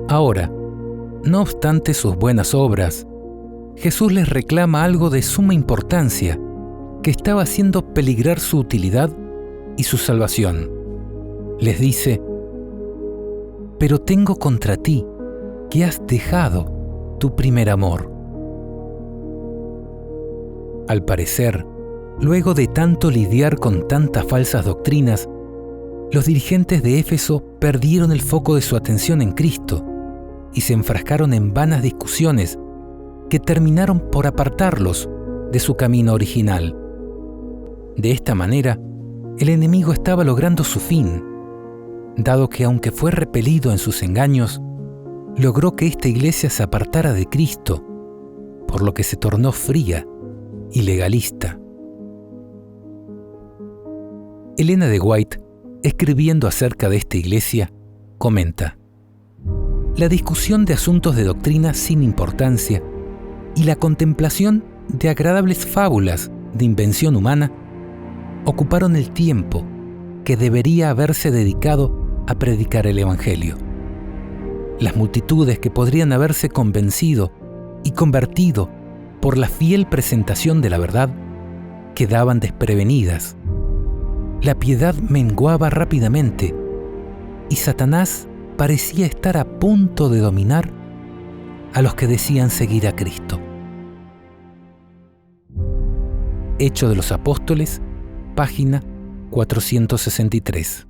Ahora, no obstante sus buenas obras, Jesús les reclama algo de suma importancia que estaba haciendo peligrar su utilidad y su salvación. Les dice: «Pero tengo contra ti que has dejado tu primer amor». Al parecer, luego de tanto lidiar con tantas falsas doctrinas, los dirigentes de Éfeso perdieron el foco de su atención en Cristo y se enfrascaron en vanas discusiones que terminaron por apartarlos de su camino original. De esta manera, el enemigo estaba logrando su fin, dado que aunque fue repelido en sus engaños, logró que esta iglesia se apartara de Cristo, por lo que se tornó fría y legalista. Elena de White, escribiendo acerca de esta iglesia, comenta: «La discusión de asuntos de doctrina sin importancia y la contemplación de agradables fábulas de invención humana ocuparon el tiempo que debería haberse dedicado a predicar el Evangelio. Las multitudes que podrían haberse convencido y convertido por la fiel presentación de la verdad quedaban desprevenidas, la piedad menguaba rápidamente y Satanás parecía estar a punto de dominar a los que decían seguir a Cristo. Hechos de los Apóstoles, página 463.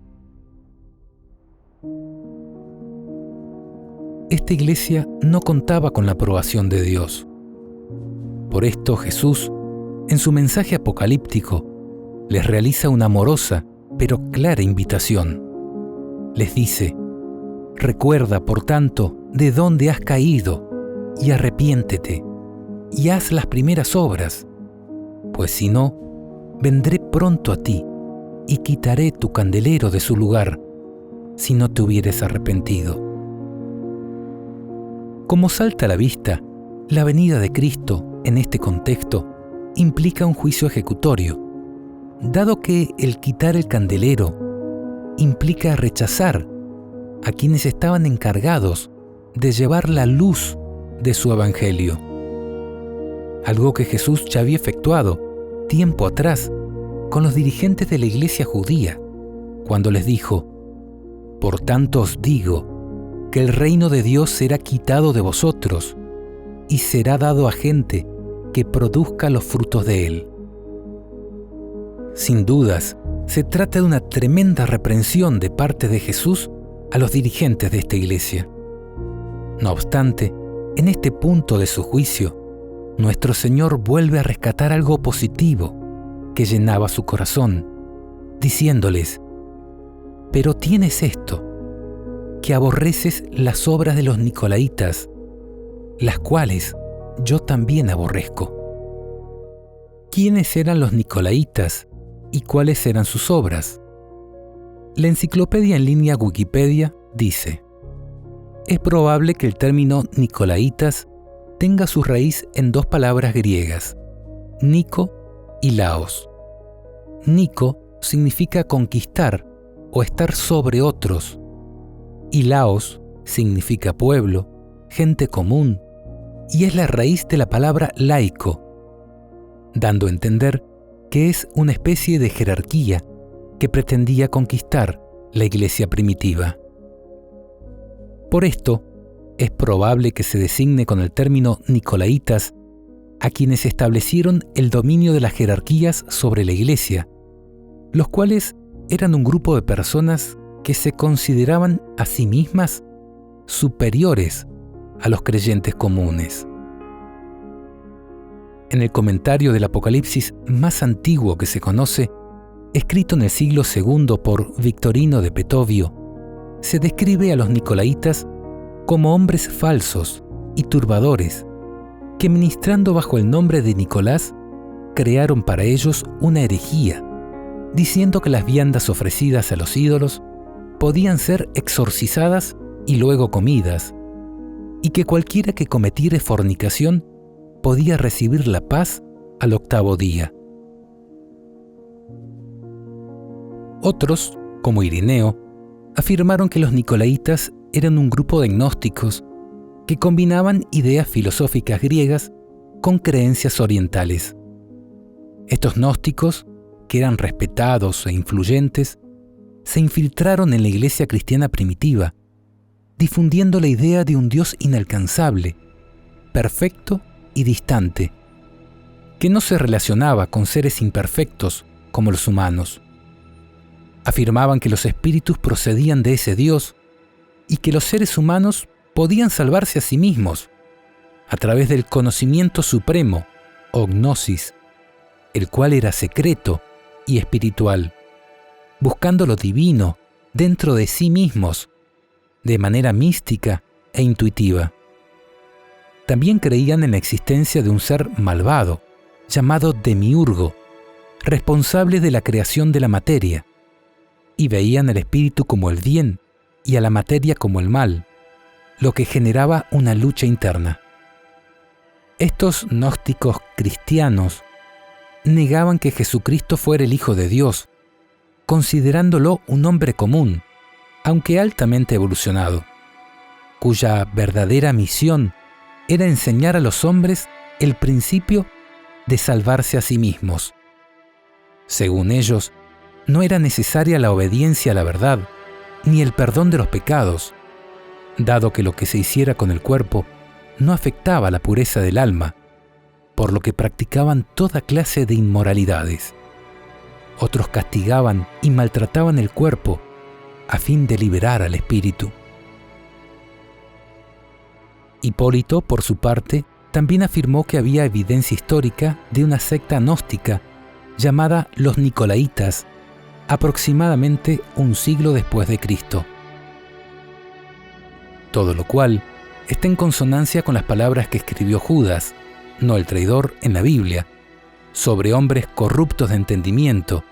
Esta iglesia no contaba con la aprobación de Dios. Por esto Jesús, en su mensaje apocalíptico, les realiza una amorosa pero clara invitación. Les dice: recuerda, por tanto, de dónde has caído, y arrepiéntete, y haz las primeras obras, pues si no, vendré pronto a ti, y quitaré tu candelero de su lugar, si no te hubieres arrepentido. Como salta a la vista, la venida de Cristo, en este contexto, implica un juicio ejecutorio, dado que el quitar el candelero implica rechazar a quienes estaban encargados de llevar la luz de su evangelio. Algo que Jesús ya había efectuado tiempo atrás con los dirigentes de la iglesia judía, cuando les dijo: por tanto os digo que el reino de Dios será quitado de vosotros y será dado a gente que produzca los frutos de él. Sin dudas, se trata de una tremenda reprensión de parte de Jesús a los dirigentes de esta iglesia. No obstante, en este punto de su juicio, nuestro Señor vuelve a rescatar algo positivo que llenaba su corazón, diciéndoles: pero tienes esto, que aborreces las obras de los nicolaítas, las cuales yo también aborrezco. ¿Quiénes eran los nicolaítas y cuáles eran sus obras? La enciclopedia en línea Wikipedia dice: es probable que el término nicolaítas tenga su raíz en dos palabras griegas, Nico y Laos. Nico significa conquistar o estar sobre otros, y Laos significa pueblo, gente común, y es la raíz de la palabra laico, dando a entender que es una especie de jerarquía que pretendía conquistar la iglesia primitiva. Por esto, es probable que se designe con el término nicolaítas a quienes establecieron el dominio de las jerarquías sobre la iglesia, los cuales eran un grupo de personas que se consideraban a sí mismas superiores a los creyentes comunes. En el comentario del Apocalipsis más antiguo que se conoce, escrito en el siglo II por Victorino de Petovio, se describe a los nicolaítas como hombres falsos y turbadores, que ministrando bajo el nombre de Nicolás, crearon para ellos una herejía, diciendo que las viandas ofrecidas a los ídolos podían ser exorcizadas y luego comidas, y que cualquiera que cometiere fornicación podía recibir la paz al octavo día. Otros, como Irineo, afirmaron que los nicolaítas eran un grupo de gnósticos que combinaban ideas filosóficas griegas con creencias orientales. Estos gnósticos, que eran respetados e influyentes, se infiltraron en la iglesia cristiana primitiva, difundiendo la idea de un Dios inalcanzable, perfecto y distante, que no se relacionaba con seres imperfectos como los humanos. Afirmaban que los espíritus procedían de ese Dios y que los seres humanos podían salvarse a sí mismos a través del conocimiento supremo o gnosis, el cual era secreto y espiritual, buscando lo divino dentro de sí mismos de manera mística e intuitiva. También creían en la existencia de un ser malvado, llamado Demiurgo, responsable de la creación de la materia, y veían al espíritu como el bien y a la materia como el mal, lo que generaba una lucha interna. Estos gnósticos cristianos negaban que Jesucristo fuera el Hijo de Dios, considerándolo un hombre común, aunque altamente evolucionado, cuya verdadera misión era enseñar a los hombres el principio de salvarse a sí mismos. Según ellos, no era necesaria la obediencia a la verdad, ni el perdón de los pecados, dado que lo que se hiciera con el cuerpo no afectaba la pureza del alma, por lo que practicaban toda clase de inmoralidades. Otros castigaban y maltrataban el cuerpo a fin de liberar al espíritu. Hipólito, por su parte, también afirmó que había evidencia histórica de una secta gnóstica llamada los Nicolaitas, aproximadamente un siglo después de Cristo. Todo lo cual está en consonancia con las palabras que escribió Judas, no el traidor, en la Biblia, sobre hombres corruptos de entendimiento,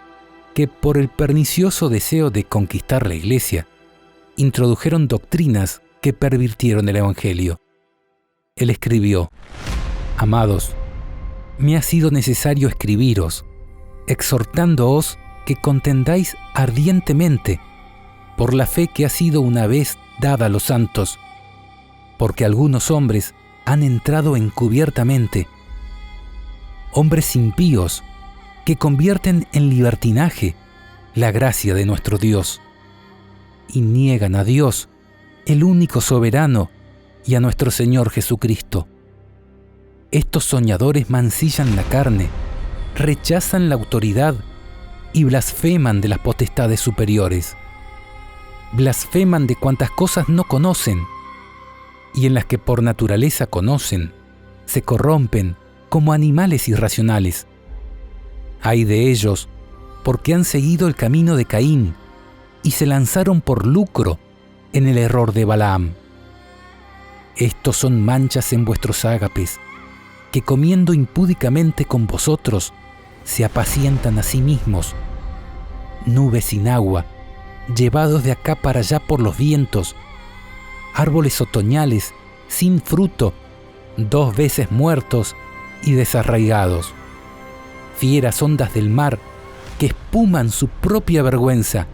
que por el pernicioso deseo de conquistar la iglesia, introdujeron doctrinas que pervirtieron el Evangelio. Él escribió: Amados, me ha sido necesario escribiros, exhortándoos que contendáis ardientemente por la fe que ha sido una vez dada a los santos, porque algunos hombres han entrado encubiertamente, hombres impíos que convierten en libertinaje la gracia de nuestro Dios, y niegan a Dios, el único soberano, y a nuestro Señor Jesucristo. Estos soñadores mancillan la carne, rechazan la autoridad y blasfeman de las potestades superiores. Blasfeman de cuantas cosas no conocen, y en las que por naturaleza conocen, se corrompen como animales irracionales. Ay de ellos, porque han seguido el camino de Caín y se lanzaron por lucro en el error de Balaam. Estos son manchas en vuestros ágapes, que comiendo impúdicamente con vosotros, se apacientan a sí mismos. Nubes sin agua, llevados de acá para allá por los vientos, árboles otoñales, sin fruto, 2 veces muertos y desarraigados. Fieras ondas del mar, que espuman su propia vergüenza.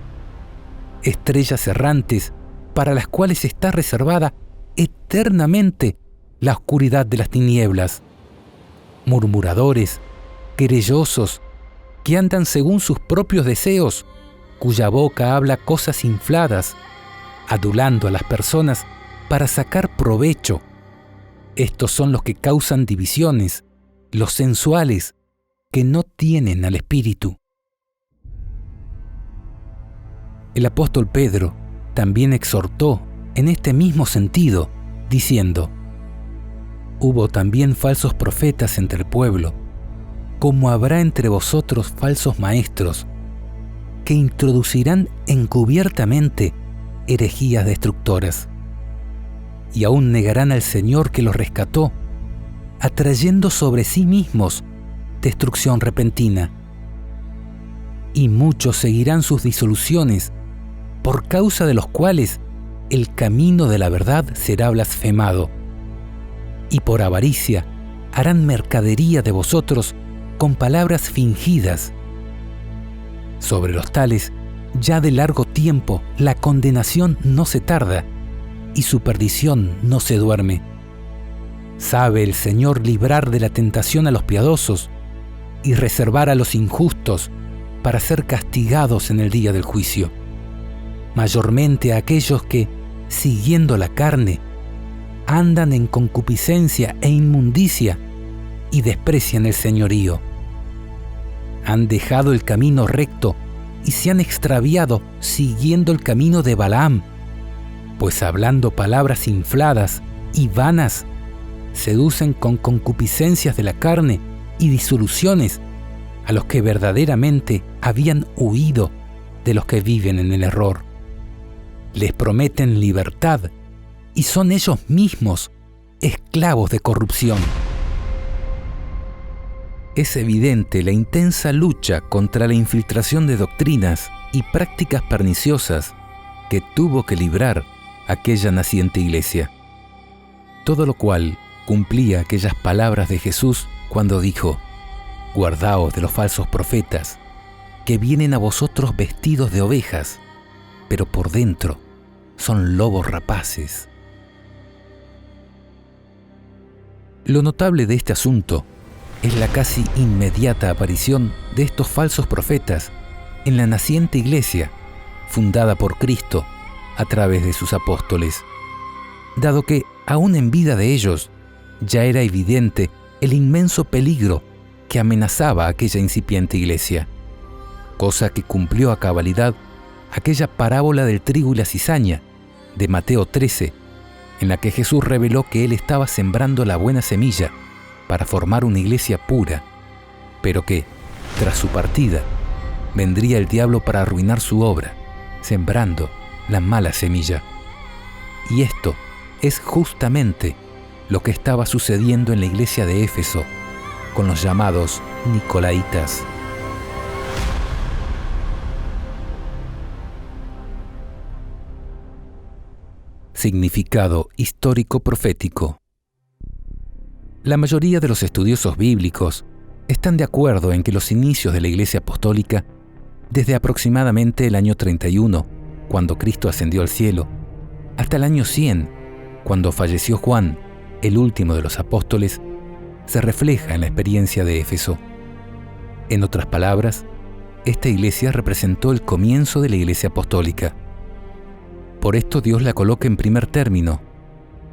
Estrellas errantes, para las cuales está reservada eternamente la oscuridad de las tinieblas. Murmuradores, querellosos, que andan según sus propios deseos, cuya boca habla cosas infladas, adulando a las personas para sacar provecho. Estos son los que causan divisiones, los sensuales, que no tienen al Espíritu. El apóstol Pedro también exhortó en este mismo sentido, diciendo: Hubo también falsos profetas entre el pueblo, como habrá entre vosotros falsos maestros, que introducirán encubiertamente herejías destructoras, y aún negarán al Señor que los rescató, atrayendo sobre sí mismos destrucción repentina. Y muchos seguirán sus disoluciones, por causa de los cuales el camino de la verdad será blasfemado, y por avaricia harán mercadería de vosotros con palabras fingidas. Sobre los tales, ya de largo tiempo, la condenación no se tarda, y su perdición no se duerme. Sabe el Señor librar de la tentación a los piadosos, y reservar a los injustos para ser castigados en el día del juicio, mayormente a aquellos que, siguiendo la carne, andan en concupiscencia e inmundicia y desprecian el señorío. Han dejado el camino recto y se han extraviado siguiendo el camino de Balaam, pues hablando palabras infladas y vanas, seducen con concupiscencias de la carne y disoluciones a los que verdaderamente habían huido de los que viven en el error. Les prometen libertad y son ellos mismos esclavos de corrupción. Es evidente la intensa lucha contra la infiltración de doctrinas y prácticas perniciosas que tuvo que librar aquella naciente iglesia. Todo lo cual cumplía aquellas palabras de Jesús cuando dijo: Guardaos de los falsos profetas, que vienen a vosotros vestidos de ovejas, pero por dentro son lobos rapaces. Lo notable de este asunto es la casi inmediata aparición de estos falsos profetas en la naciente iglesia, fundada por Cristo a través de sus apóstoles, dado que, aún en vida de ellos, ya era evidente el inmenso peligro que amenazaba a aquella incipiente iglesia, cosa que cumplió a cabalidad aquella parábola del trigo y la cizaña de Mateo 13, en la que Jesús reveló que Él estaba sembrando la buena semilla para formar una iglesia pura, pero que, tras su partida, vendría el diablo para arruinar su obra, sembrando la mala semilla. Y esto es justamente lo que estaba sucediendo en la iglesia de Éfeso con los llamados Nicolaitas. Significado histórico profético. La mayoría de los estudiosos bíblicos están de acuerdo en que los inicios de la Iglesia Apostólica, desde aproximadamente el año 31, cuando Cristo ascendió al cielo, hasta el año 100, cuando falleció Juan, el último de los apóstoles, se refleja en la experiencia de Éfeso. En otras palabras, esta iglesia representó el comienzo de la Iglesia Apostólica. Por esto Dios la coloca en primer término,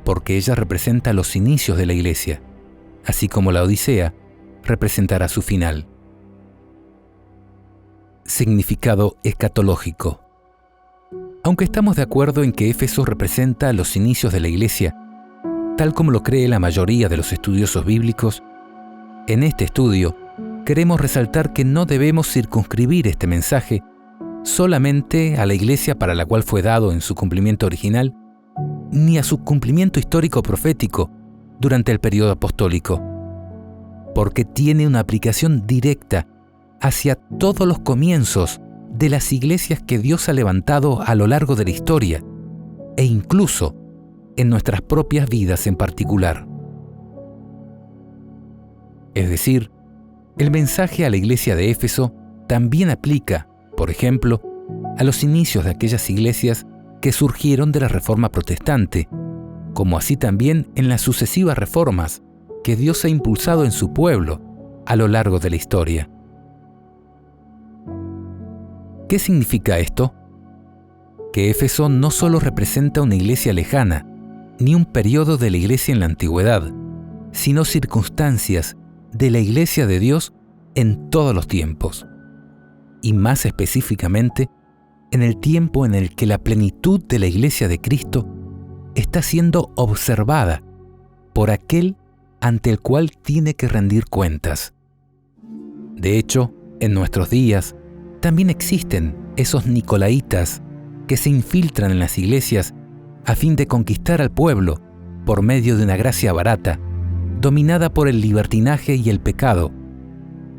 porque ella representa los inicios de la iglesia, así como la Odisea representará su final. Significado escatológico. Aunque estamos de acuerdo en que Éfeso representa los inicios de la iglesia, tal como lo cree la mayoría de los estudiosos bíblicos, en este estudio queremos resaltar que no debemos circunscribir este mensaje solamente a la iglesia para la cual fue dado en su cumplimiento original, ni a su cumplimiento histórico profético durante el periodo apostólico, porque tiene una aplicación directa hacia todos los comienzos de las iglesias que Dios ha levantado a lo largo de la historia, e incluso en nuestras propias vidas en particular. Es decir, el mensaje a la iglesia de Éfeso también aplica, por ejemplo, a los inicios de aquellas iglesias que surgieron de la Reforma Protestante, como así también en las sucesivas reformas que Dios ha impulsado en su pueblo a lo largo de la historia. ¿Qué significa esto? Que Éfeso no solo representa una iglesia lejana, ni un periodo de la iglesia en la antigüedad, sino circunstancias de la iglesia de Dios en todos los tiempos, y más específicamente en el tiempo en el que la plenitud de la iglesia de Cristo está siendo observada por aquel ante el cual tiene que rendir cuentas. De hecho, en nuestros días también existen esos nicolaitas que se infiltran en las iglesias a fin de conquistar al pueblo por medio de una gracia barata, dominada por el libertinaje y el pecado,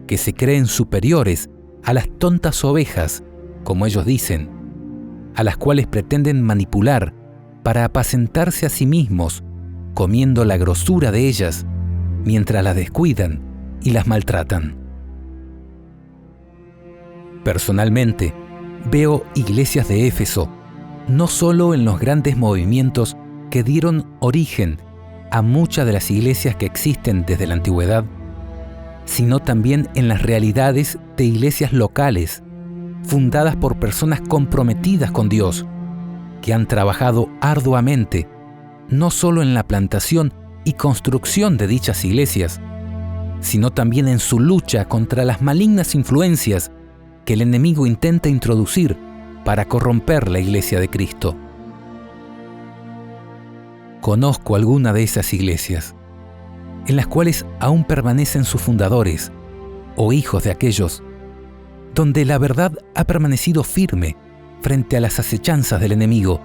que se creen superiores a las tontas ovejas, como ellos dicen, a las cuales pretenden manipular para apacentarse a sí mismos, comiendo la grosura de ellas, mientras las descuidan y las maltratan. Personalmente, veo iglesias de Éfeso no solo en los grandes movimientos que dieron origen a muchas de las iglesias que existen desde la antigüedad, sino también en las realidades de iglesias locales, fundadas por personas comprometidas con Dios, que han trabajado arduamente, no solo en la plantación y construcción de dichas iglesias, sino también en su lucha contra las malignas influencias que el enemigo intenta introducir para corromper la iglesia de Cristo. Conozco alguna de esas iglesias, en las cuales aún permanecen sus fundadores o hijos de aquellos, donde la verdad ha permanecido firme frente a las acechanzas del enemigo,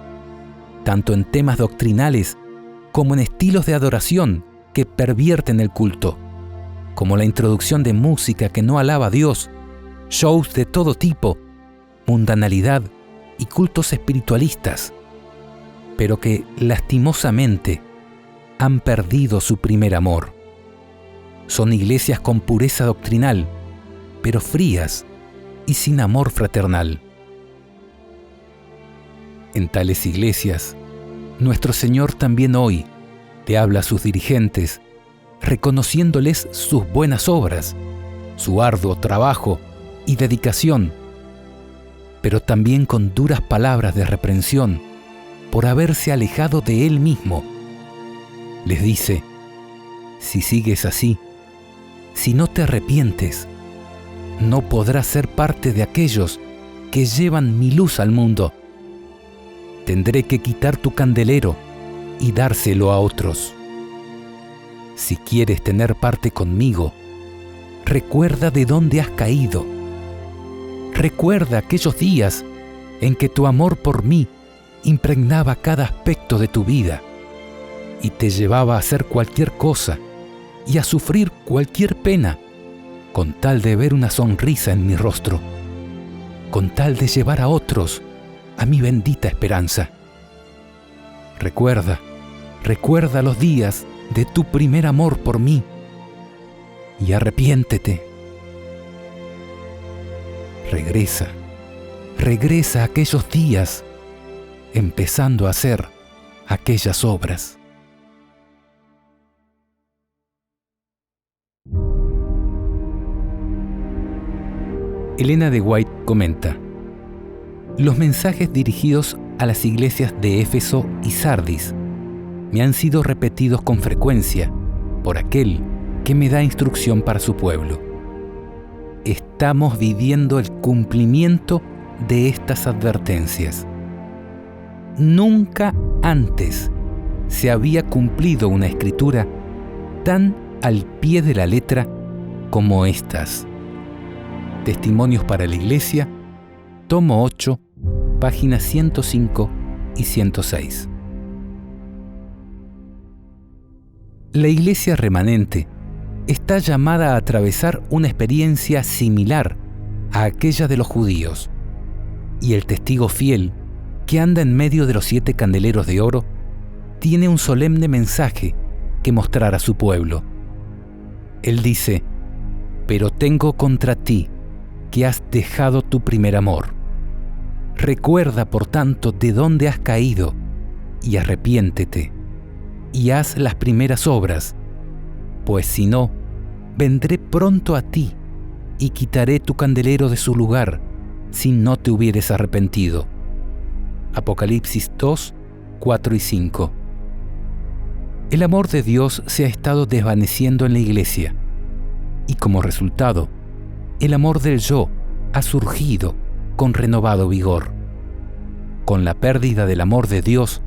tanto en temas doctrinales como en estilos de adoración que pervierten el culto, como la introducción de música que no alaba a Dios, shows de todo tipo, mundanalidad y cultos espiritualistas, pero que lastimosamente han perdido su primer amor. Son iglesias con pureza doctrinal, pero frías y sin amor fraternal. En tales iglesias, nuestro Señor también hoy le habla a sus dirigentes, reconociéndoles sus buenas obras, su arduo trabajo y dedicación, pero también con duras palabras de reprensión por haberse alejado de Él mismo. Les dice: si sigues así, si no te arrepientes, no podrás ser parte de aquellos que llevan mi luz al mundo. Tendré que quitar tu candelero y dárselo a otros. Si quieres tener parte conmigo, recuerda de dónde has caído. Recuerda aquellos días en que tu amor por mí impregnaba cada aspecto de tu vida y te llevaba a hacer cualquier cosa y a sufrir cualquier pena con tal de ver una sonrisa en mi rostro, con tal de llevar a otros a mi bendita esperanza. Recuerda los días de tu primer amor por mí y arrepiéntete. Regresa a aquellos días, empezando a hacer aquellas obras. Elena de White comenta: los mensajes dirigidos a las iglesias de Éfeso y Sardis me han sido repetidos con frecuencia por aquel que me da instrucción para su pueblo. Estamos viviendo el cumplimiento de estas advertencias. Nunca antes se había cumplido una escritura tan al pie de la letra como estas. Testimonios para la Iglesia, tomo 8, páginas 105 y 106. La Iglesia remanente está llamada a atravesar una experiencia similar a aquella de los judíos, y el testigo fiel que anda en medio de los 7 candeleros de oro tiene un solemne mensaje que mostrar a su pueblo. Él dice: pero tengo contra ti que has dejado tu primer amor. Recuerda, por tanto, de dónde has caído y arrepiéntete y haz las primeras obras, pues si no, vendré pronto a ti y quitaré tu candelero de su lugar si no te hubieres arrepentido. Apocalipsis 2, 4 y 5. El amor de Dios se ha estado desvaneciendo en la Iglesia y como resultado, el amor del yo ha surgido con renovado vigor. Con la pérdida del amor de Dios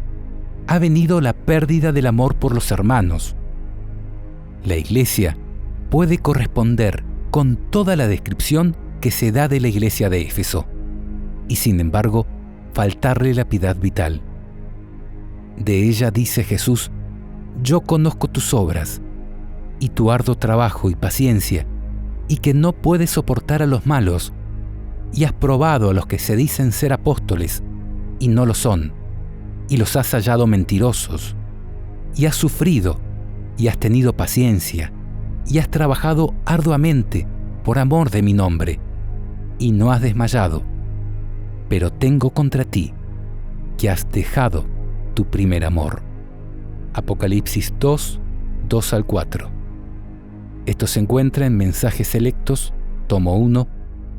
ha venido la pérdida del amor por los hermanos. La Iglesia puede corresponder con toda la descripción que se da de la Iglesia de Éfeso, y sin embargo, faltarle la piedad vital. De ella dice Jesús: yo conozco tus obras, y tu arduo trabajo y paciencia, y que no puedes soportar a los malos, y has probado a los que se dicen ser apóstoles, y no lo son, y los has hallado mentirosos, y has sufrido, y has tenido paciencia, y has trabajado arduamente por amor de mi nombre, y no has desmayado. Pero tengo contra ti que has dejado tu primer amor. Apocalipsis 2, 2 al 4. Esto se encuentra en Mensajes Selectos, tomo 1,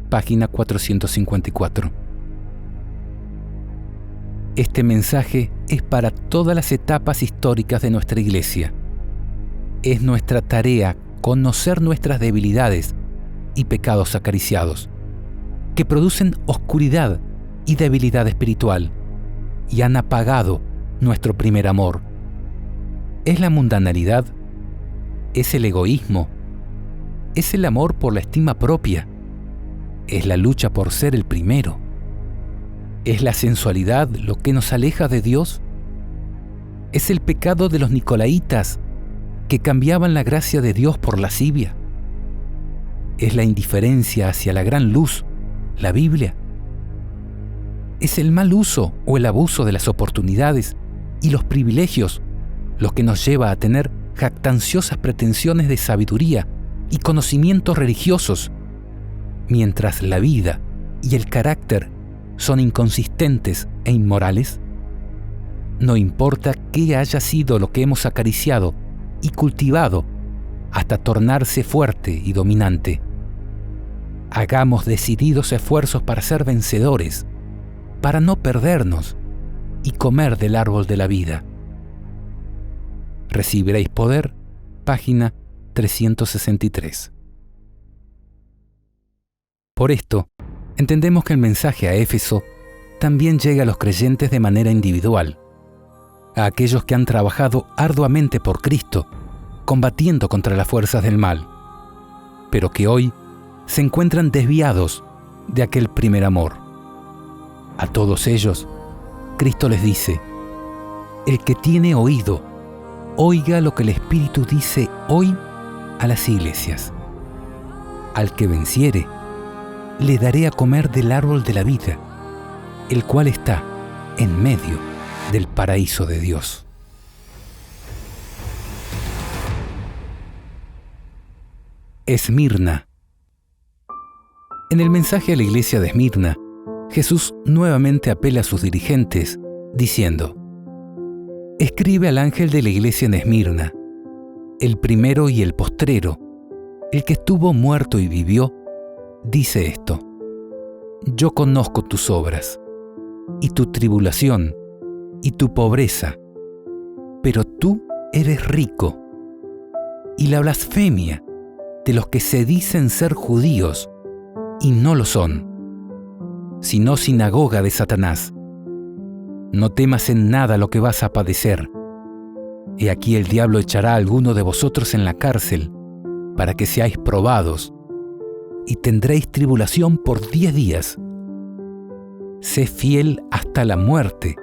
página 454. Este mensaje es para todas las etapas históricas de nuestra Iglesia. Es nuestra tarea conocer nuestras debilidades y pecados acariciados, que producen oscuridad y debilidad espiritual, y han apagado nuestro primer amor. ¿Es la mundanalidad? ¿Es el egoísmo? ¿Es el amor por la estima propia? ¿Es la lucha por ser el primero? ¿Es la sensualidad lo que nos aleja de Dios? ¿Es el pecado de los nicolaitas que cambiaban la gracia de Dios por lascivia? ¿Es la indiferencia hacia la gran luz, la Biblia? ¿Es el mal uso o el abuso de las oportunidades y los privilegios lo que nos lleva a tener jactanciosas pretensiones de sabiduría y conocimientos religiosos, mientras la vida y el carácter son inconsistentes e inmorales? No importa qué haya sido lo que hemos acariciado y cultivado hasta tornarse fuerte y dominante. Hagamos decididos esfuerzos para ser vencedores, para no perdernos y comer del árbol de la vida. Recibiréis poder, página 363. Por esto, entendemos que el mensaje a Éfeso también llega a los creyentes de manera individual, a aquellos que han trabajado arduamente por Cristo, combatiendo contra las fuerzas del mal, pero que hoy se encuentran desviados de aquel primer amor. A todos ellos, Cristo les dice: el que tiene oído, oiga lo que el Espíritu dice hoy a las iglesias. Al que venciere, le daré a comer del árbol de la vida, el cual está en medio del paraíso de Dios. Esmirna. En el mensaje a la iglesia de Esmirna, Jesús nuevamente apela a sus dirigentes, diciendo: escribe al ángel de la iglesia en Esmirna, el primero y el postrero, el que estuvo muerto y vivió, dice esto: yo conozco tus obras, y tu tribulación, y tu pobreza, pero tú eres rico, y la blasfemia de los que se dicen ser judíos, y no lo son, sino sinagoga de Satanás. No temas en nada lo que vas a padecer. He aquí el diablo echará a alguno de vosotros en la cárcel, para que seáis probados, y tendréis tribulación por 10 días. Sé fiel hasta la muerte,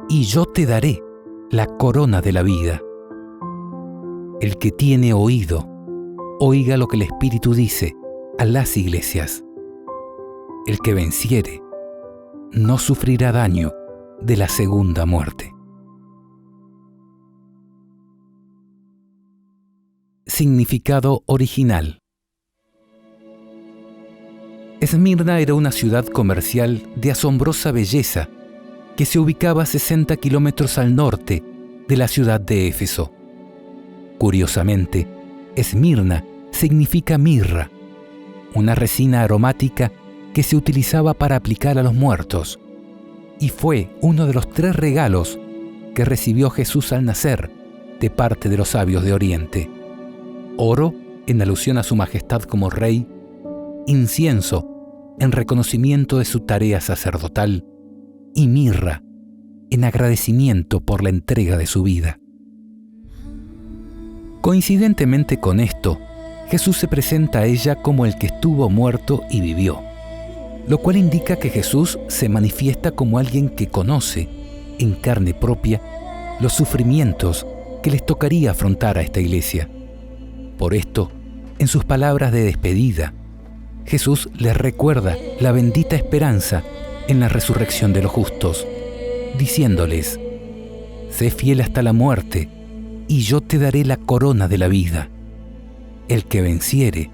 y yo te daré la corona de la vida. El que tiene oído, oiga lo que el Espíritu dice a las iglesias. El que venciere, no sufrirá daño de la segunda muerte. Significado original. Esmirna era una ciudad comercial de asombrosa belleza que se ubicaba a 60 kilómetros al norte de la ciudad de Éfeso. Curiosamente, Esmirna significa mirra, una resina aromática que se utilizaba para aplicar a los muertos, y fue uno de los 3 regalos que recibió Jesús al nacer de parte de los sabios de Oriente: oro, en alusión a su majestad como rey; incienso, en reconocimiento de su tarea sacerdotal; y mirra, en agradecimiento por la entrega de su vida. Coincidentemente con esto, Jesús se presenta a ella como el que estuvo muerto y vivió, lo cual indica que Jesús se manifiesta como alguien que conoce, en carne propia, los sufrimientos que les tocaría afrontar a esta iglesia. Por esto, en sus palabras de despedida, Jesús les recuerda la bendita esperanza en la resurrección de los justos, diciéndoles: sé fiel hasta la muerte, y yo te daré la corona de la vida. El que venciere,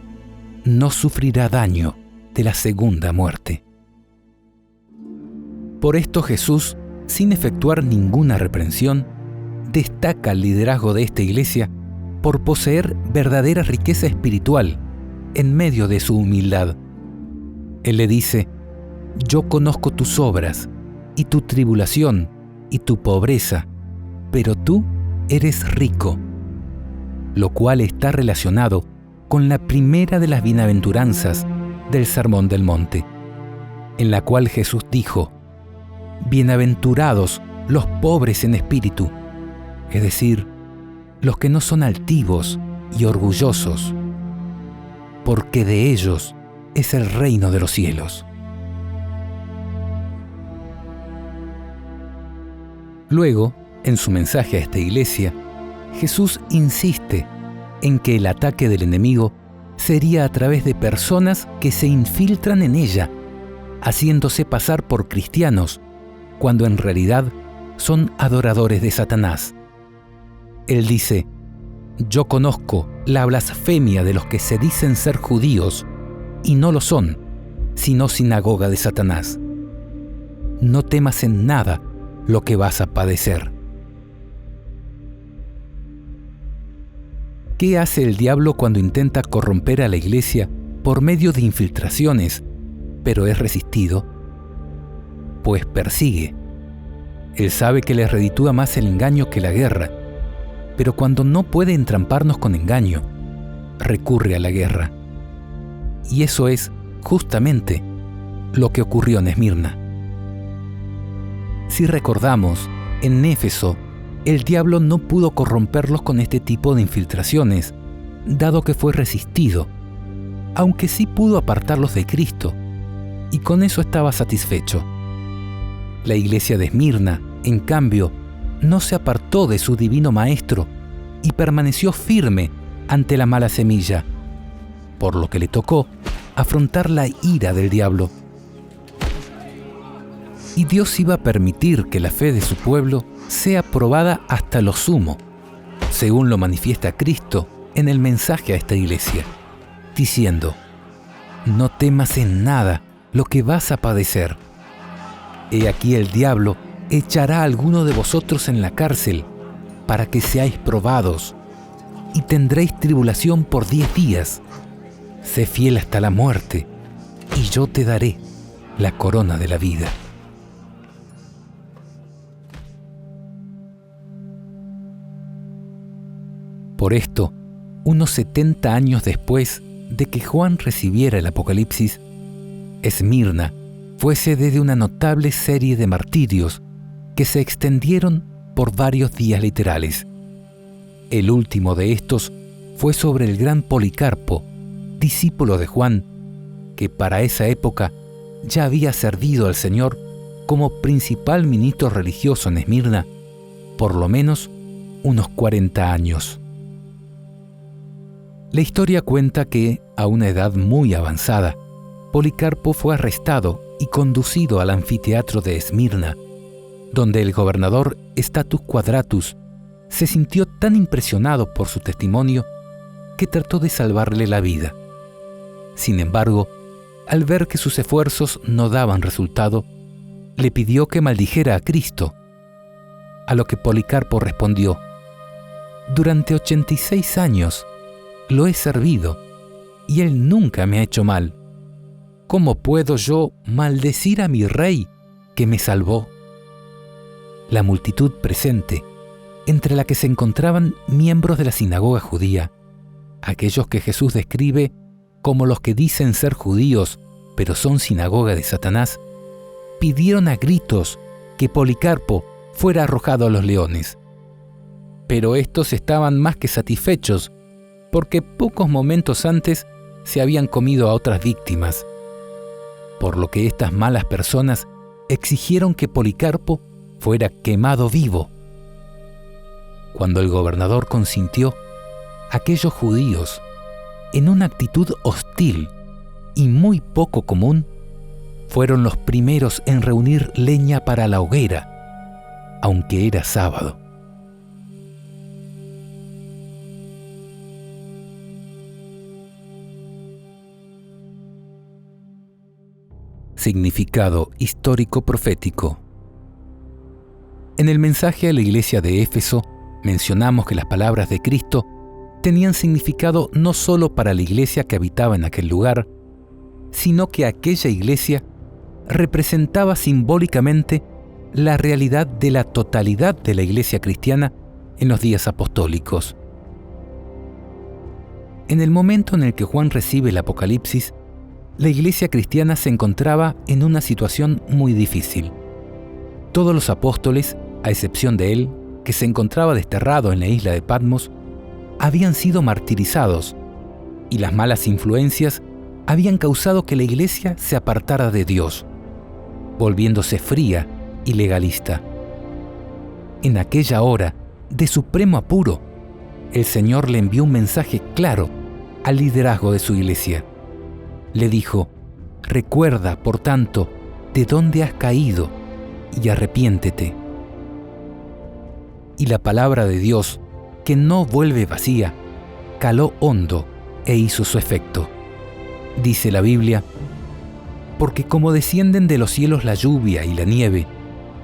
no sufrirá daño de la segunda muerte. Por esto Jesús, sin efectuar ninguna reprensión, destaca el liderazgo de esta iglesia por poseer verdadera riqueza espiritual en medio de su humildad. Él le dice: yo conozco tus obras, y tu tribulación, y tu pobreza, pero tú eres rico, lo cual está relacionado con la primera de las bienaventuranzas del Sermón del Monte, en la cual Jesús dijo: bienaventurados los pobres en espíritu, es decir, los que no son altivos y orgullosos, porque de ellos es el reino de los cielos. Luego, en su mensaje a esta iglesia, Jesús insiste en que el ataque del enemigo sería a través de personas que se infiltran en ella, haciéndose pasar por cristianos, cuando en realidad son adoradores de Satanás. Él dice: yo conozco la blasfemia de los que se dicen ser judíos y no lo son, sino sinagoga de Satanás. No temas en nada lo que vas a padecer. ¿Qué hace el diablo cuando intenta corromper a la iglesia por medio de infiltraciones, pero es resistido, pues persigue. Él sabe que le reditúa más el engaño que la guerra, pero cuando no puede entramparnos con engaño, recurre a la guerra. Y eso es justamente lo que ocurrió en Esmirna. Si recordamos, en Éfeso, el diablo no pudo corromperlos con este tipo de infiltraciones, dado que fue resistido, aunque sí pudo apartarlos de Cristo, y con eso estaba satisfecho. La iglesia de Esmirna, en cambio, no se apartó de su divino maestro y permaneció firme ante la mala semilla, por lo que le tocó afrontar la ira del diablo. Y Dios iba a permitir que la fe de su pueblo sea probada hasta lo sumo, según lo manifiesta Cristo en el mensaje a esta iglesia, diciendo: no temas en nada lo que vas a padecer. He aquí el diablo echará a alguno de vosotros en la cárcel para que seáis probados, y tendréis tribulación por 10 días. Sé fiel hasta la muerte, y yo te daré la corona de la vida. Por esto, unos 70 años después de que Juan recibiera el Apocalipsis, Esmirna fue sede de una notable serie de martirios que se extendieron por varios días literales. El último de estos fue sobre el gran Policarpo, discípulo de Juan, que para esa época ya había servido al Señor como principal ministro religioso en Esmirna por lo menos unos 40 años. La historia cuenta que, a una edad muy avanzada, Policarpo fue arrestado y conducido al anfiteatro de Esmirna, donde el gobernador Status Quadratus se sintió tan impresionado por su testimonio que trató de salvarle la vida. Sin embargo, al ver que sus esfuerzos no daban resultado, le pidió que maldijera a Cristo, a lo que Policarpo respondió: durante 86 años lo he servido y él nunca me ha hecho mal. ¿Cómo puedo yo maldecir a mi rey que me salvó? La multitud presente, entre la que se encontraban miembros de la sinagoga judía, aquellos que Jesús describe como los que dicen ser judíos, pero son sinagoga de Satanás, pidieron a gritos que Policarpo fuera arrojado a los leones. Pero estos estaban más que satisfechos, porque pocos momentos antes se habían comido a otras víctimas, por lo que estas malas personas exigieron que Policarpo fuera quemado vivo. Cuando el gobernador consintió, aquellos judíos, en una actitud hostil y muy poco común, fueron los primeros en reunir leña para la hoguera, aunque era sábado. Significado histórico profético. En el mensaje a la iglesia de Éfeso mencionamos que las palabras de Cristo tenían significado no solo para la iglesia que habitaba en aquel lugar, sino que aquella iglesia representaba simbólicamente la realidad de la totalidad de la iglesia cristiana en los días apostólicos. En el momento en el que Juan recibe el Apocalipsis, la iglesia cristiana se encontraba en una situación muy difícil. Todos los apóstoles, a excepción de él, que se encontraba desterrado en la isla de Patmos, habían sido martirizados, y las malas influencias habían causado que la iglesia se apartara de Dios, volviéndose fría y legalista. En aquella hora de supremo apuro, el Señor le envió un mensaje claro al liderazgo de su iglesia. Le dijo: recuerda, por tanto, de dónde has caído y arrepiéntete. Y la palabra de Dios, que no vuelve vacía, caló hondo e hizo su efecto. Dice la Biblia: porque como descienden de los cielos la lluvia y la nieve,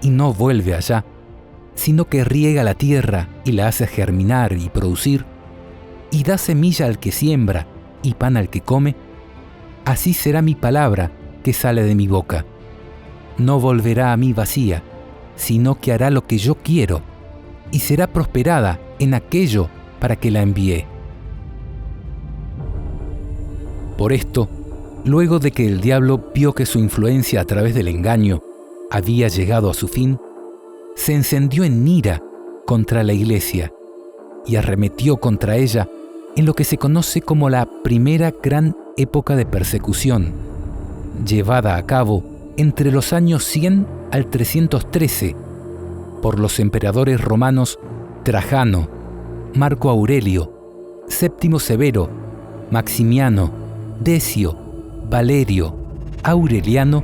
y no vuelve allá, sino que riega la tierra y la hace germinar y producir, y da semilla al que siembra y pan al que come, así será mi palabra que sale de mi boca. No volverá a mí vacía, sino que hará lo que yo quiero, y será prosperada en aquello para que la envié. Por esto, luego de que el diablo vio que su influencia a través del engaño había llegado a su fin, se encendió en ira contra la iglesia y arremetió contra ella en lo que se conoce como la primera gran época de persecución, llevada a cabo entre los años 100 al 313 por los emperadores romanos Trajano, Marco Aurelio, Séptimo Severo, Maximiano, Decio, Valerio, Aureliano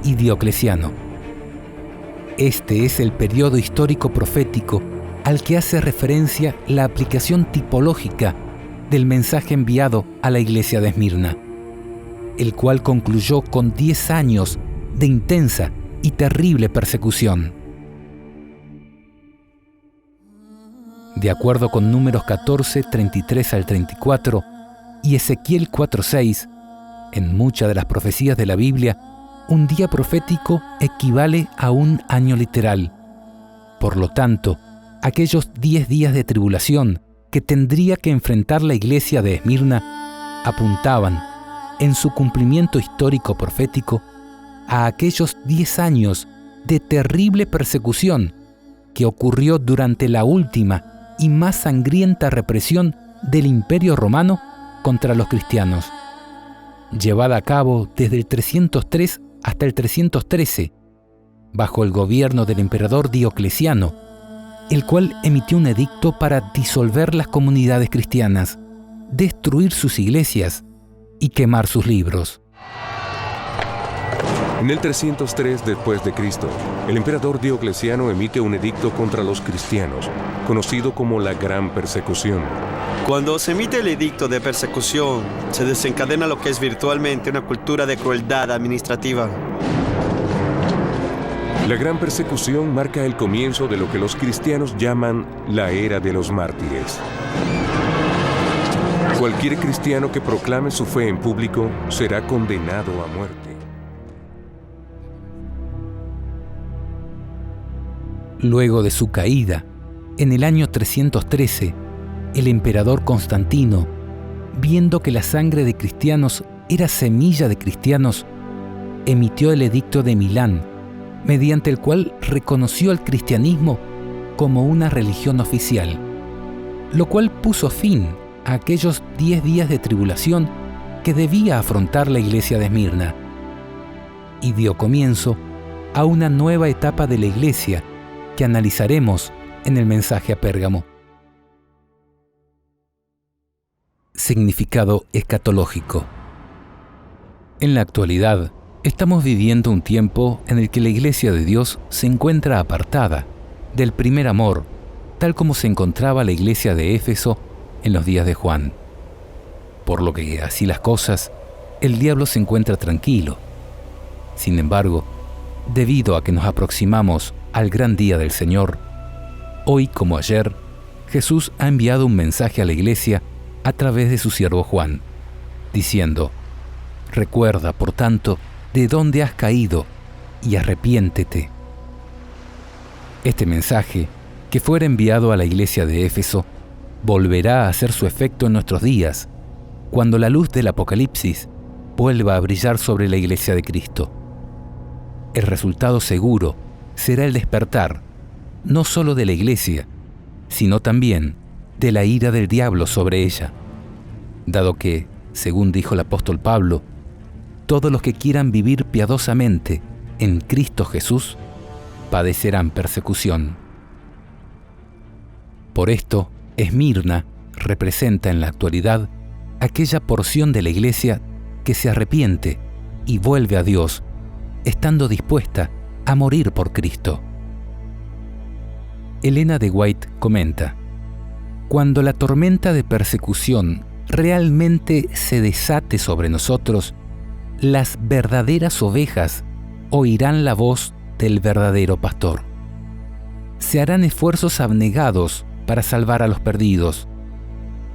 y Diocleciano. Este es el periodo histórico profético al que hace referencia la aplicación tipológica del mensaje enviado a la iglesia de Esmirna, el cual concluyó con 10 años de intensa y terrible persecución. De acuerdo con Números 14, 33 al 34 y Ezequiel 4:6, en muchas de las profecías de la Biblia, un día profético equivale a un año literal. Por lo tanto, aquellos 10 días de tribulación que tendría que enfrentar la iglesia de Esmirna apuntaban, en su cumplimiento histórico profético, a aquellos 10 años de terrible persecución que ocurrió durante la última y más sangrienta represión del Imperio Romano contra los cristianos, llevada a cabo desde el 303 hasta el 313, bajo el gobierno del emperador Diocleciano, el cual emitió un edicto para disolver las comunidades cristianas, destruir sus iglesias y quemar sus libros. En el 303 después de Cristo, el emperador Diocleciano emite un edicto contra los cristianos, conocido como la Gran Persecución. Cuando se emite el edicto de persecución, se desencadena lo que es virtualmente una cultura de crueldad administrativa. La Gran Persecución marca el comienzo de lo que los cristianos llaman la era de los mártires. Cualquier cristiano que proclame su fe en público será condenado a muerte. Luego de su caída, en el año 313, el emperador Constantino, viendo que la sangre de cristianos era semilla de cristianos, emitió el edicto de Milán, mediante el cual reconoció al cristianismo como una religión oficial, lo cual puso fin a aquellos 10 días de tribulación que debía afrontar la iglesia de Esmirna, y dio comienzo a una nueva etapa de la iglesia que analizaremos en el mensaje a Pérgamo. Significado escatológico. En la actualidad, estamos viviendo un tiempo en el que la Iglesia de Dios se encuentra apartada del primer amor, tal como se encontraba la Iglesia de Éfeso en los días de Juan. Por lo que, así las cosas, el diablo se encuentra tranquilo. Sin embargo, debido a que nos aproximamos al gran día del Señor, hoy como ayer, Jesús ha enviado un mensaje a la Iglesia a través de su siervo Juan, diciendo: recuerda, por tanto, de dónde has caído y arrepiéntete. Este mensaje, que fuera enviado a la iglesia de Éfeso, volverá a hacer su efecto en nuestros días, cuando la luz del Apocalipsis vuelva a brillar sobre la iglesia de Cristo. El resultado seguro será el despertar, no solo de la iglesia, sino también de la ira del diablo sobre ella, dado que, según dijo el apóstol Pablo, todos los que quieran vivir piadosamente en Cristo Jesús padecerán persecución. Por esto, Esmirna representa en la actualidad aquella porción de la iglesia que se arrepiente y vuelve a Dios, estando dispuesta a morir por Cristo. Elena de White comenta: cuando la tormenta de persecución realmente se desate sobre nosotros, las verdaderas ovejas oirán la voz del verdadero pastor. Se harán esfuerzos abnegados para salvar a los perdidos,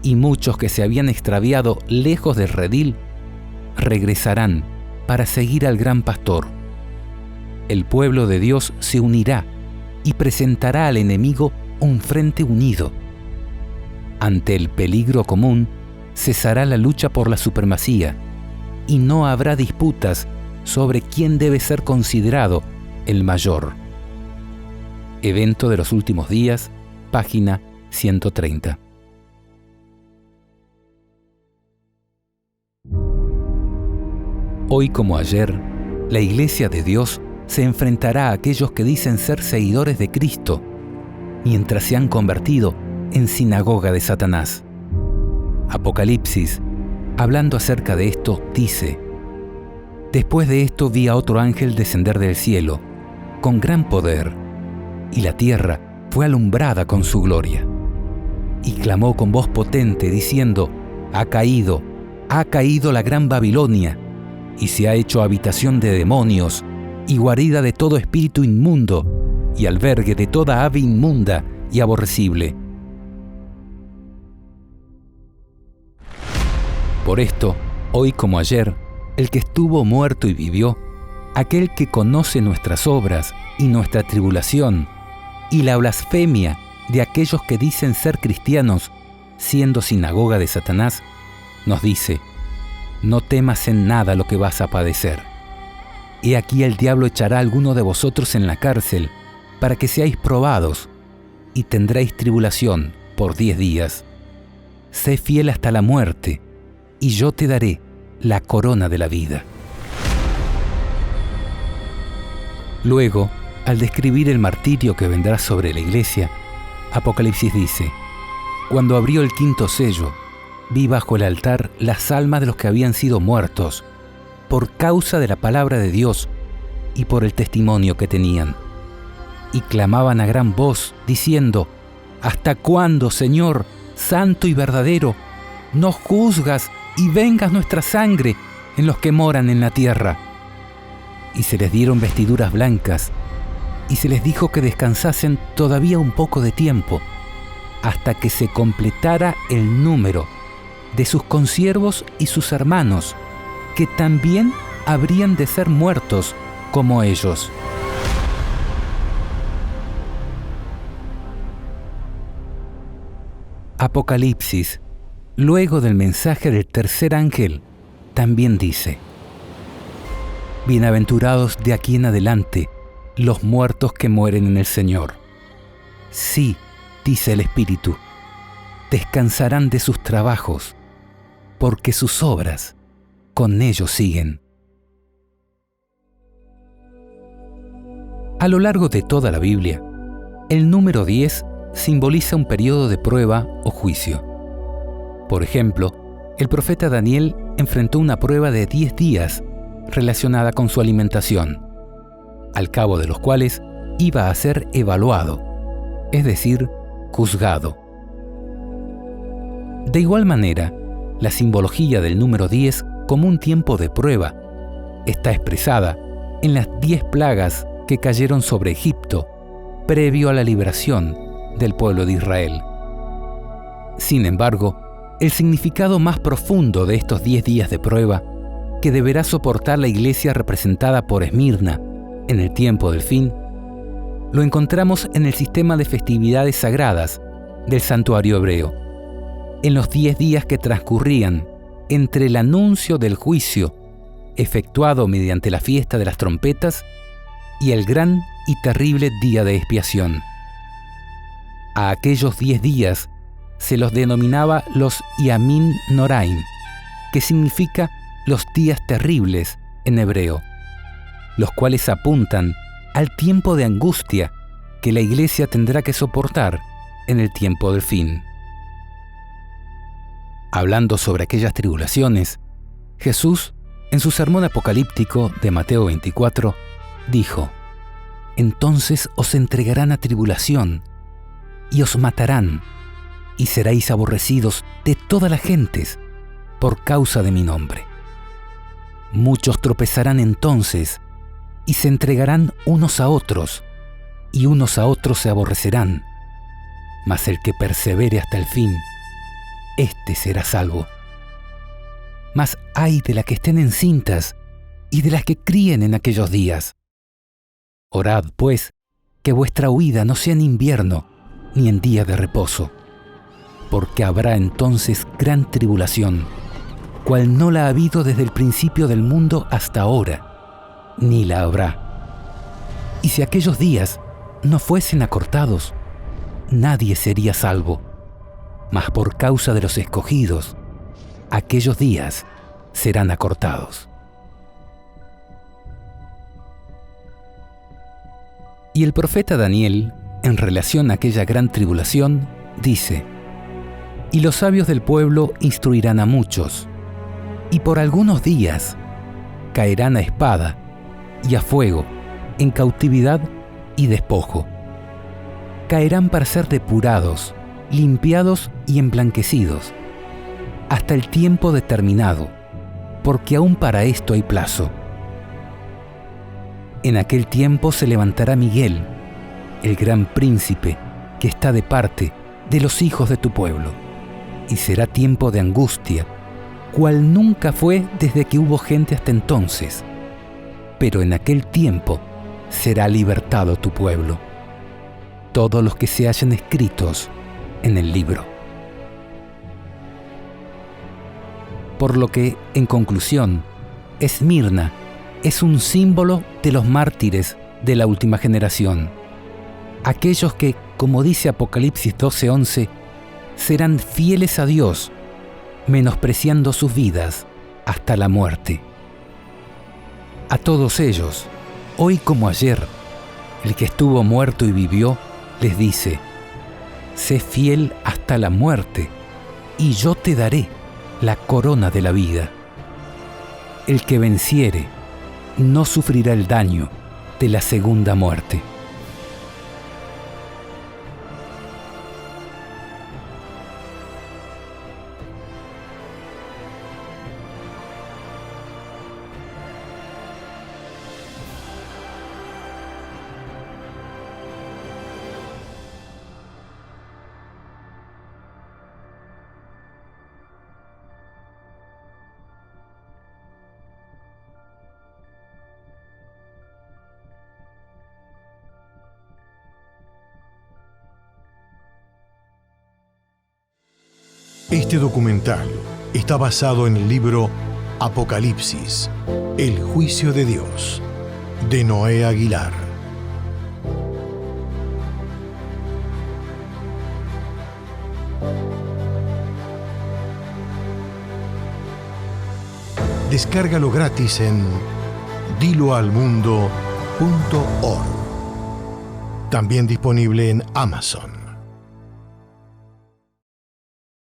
y muchos que se habían extraviado lejos del redil regresarán para seguir al gran pastor. El pueblo de Dios se unirá y presentará al enemigo un frente unido. Ante el peligro común, cesará la lucha por la supremacía y no habrá disputas sobre quién debe ser considerado el mayor. Evento de los últimos días, página 130. Hoy como ayer, la Iglesia de Dios se enfrentará a aquellos que dicen ser seguidores de Cristo, mientras se han convertido en sinagoga de Satanás. Apocalipsis, hablando acerca de esto, dice: Después de esto vi a otro ángel descender del cielo, con gran poder, y la tierra fue alumbrada con su gloria. Y clamó con voz potente, diciendo: ha caído la gran Babilonia, y se ha hecho habitación de demonios, y guarida de todo espíritu inmundo, y albergue de toda ave inmunda y aborrecible. Por esto, hoy como ayer, el que estuvo muerto y vivió, aquel que conoce nuestras obras y nuestra tribulación, y la blasfemia de aquellos que dicen ser cristianos, siendo sinagoga de Satanás, nos dice: no temas en nada lo que vas a padecer. He aquí el diablo echará a alguno de vosotros en la cárcel, para que seáis probados, y tendréis tribulación por 10 días. Sé fiel hasta la muerte, y yo te daré la corona de la vida. Luego, al describir el martirio que vendrá sobre la iglesia, Apocalipsis dice: cuando abrió el 5º sello, vi bajo el altar las almas de los que habían sido muertos, por causa de la palabra de Dios y por el testimonio que tenían. Y clamaban a gran voz, diciendo: ¿hasta cuándo, Señor, santo y verdadero, no juzgas y vengas nuestra sangre en los que moran en la tierra? Y se les dieron vestiduras blancas, y se les dijo que descansasen todavía un poco de tiempo, hasta que se completara el número de sus consiervos y sus hermanos, que también habrían de ser muertos como ellos. Apocalipsis, luego del mensaje del tercer ángel, también dice: bienaventurados de aquí en adelante los muertos que mueren en el Señor. Sí, dice el Espíritu, descansarán de sus trabajos, porque sus obras con ellos siguen. A lo largo de toda la Biblia, el número 10 simboliza un periodo de prueba o juicio. Por ejemplo, el profeta Daniel enfrentó una prueba de 10 días relacionada con su alimentación, al cabo de los cuales iba a ser evaluado, es decir, juzgado. De igual manera, la simbología del número 10 como un tiempo de prueba está expresada en las 10 plagas que cayeron sobre Egipto previo a la liberación del pueblo de Israel. Sin embargo, el significado más profundo de estos 10 días de prueba que deberá soportar la iglesia representada por Esmirna en el tiempo del fin, lo encontramos en el sistema de festividades sagradas del santuario hebreo, en los 10 días que transcurrían entre el anuncio del juicio efectuado mediante la fiesta de las trompetas y el gran y terrible día de expiación. A aquellos 10 días se los denominaba los Yamim Noraim, que significa los días terribles en hebreo, los cuales apuntan al tiempo de angustia que la iglesia tendrá que soportar en el tiempo del fin. Hablando sobre aquellas tribulaciones, Jesús, en su sermón apocalíptico de Mateo 24, dijo: entonces os entregarán a tribulación, y os matarán, y seréis aborrecidos de todas las gentes por causa de mi nombre. Muchos tropezarán entonces, y se entregarán unos a otros, y unos a otros se aborrecerán. Mas el que persevere hasta el fin, éste será salvo. mas ay de las que estén encintas y de las que críen en aquellos días. Orad, pues, que vuestra huida no sea en invierno ni en día de reposo, porque habrá entonces gran tribulación, cual no la ha habido desde el principio del mundo hasta ahora, ni la habrá. Y si aquellos días no fuesen acortados, nadie sería salvo, mas por causa de los escogidos, aquellos días serán acortados. Y el profeta Daniel, en relación a aquella gran tribulación, dice: y los sabios del pueblo instruirán a muchos, y por algunos días caerán a espada y a fuego, en cautividad y despojo. Caerán para ser depurados, limpiados y emblanquecidos, hasta el tiempo determinado, porque aún para esto hay plazo. En aquel tiempo se levantará Miguel, el gran príncipe, que está de parte de los hijos de tu pueblo, y será tiempo de angustia, cual nunca fue desde que hubo gente hasta entonces, pero en aquel tiempo será libertado tu pueblo, todos los que se hallen escritos en el libro. Por lo que, en conclusión, Esmirna es un símbolo de los mártires de la última generación, aquellos que, como dice Apocalipsis 12:11, serán fieles a Dios, menospreciando sus vidas hasta la muerte. A todos ellos, hoy como ayer, el que estuvo muerto y vivió, les dice: sé fiel hasta la muerte, y yo te daré la corona de la vida. El que venciere no sufrirá el daño de la segunda muerte. Este documental está basado en el libro Apocalipsis, el juicio de Dios, de Noé Aguilar. Descárgalo gratis en diloalmundo.org. También disponible en Amazon.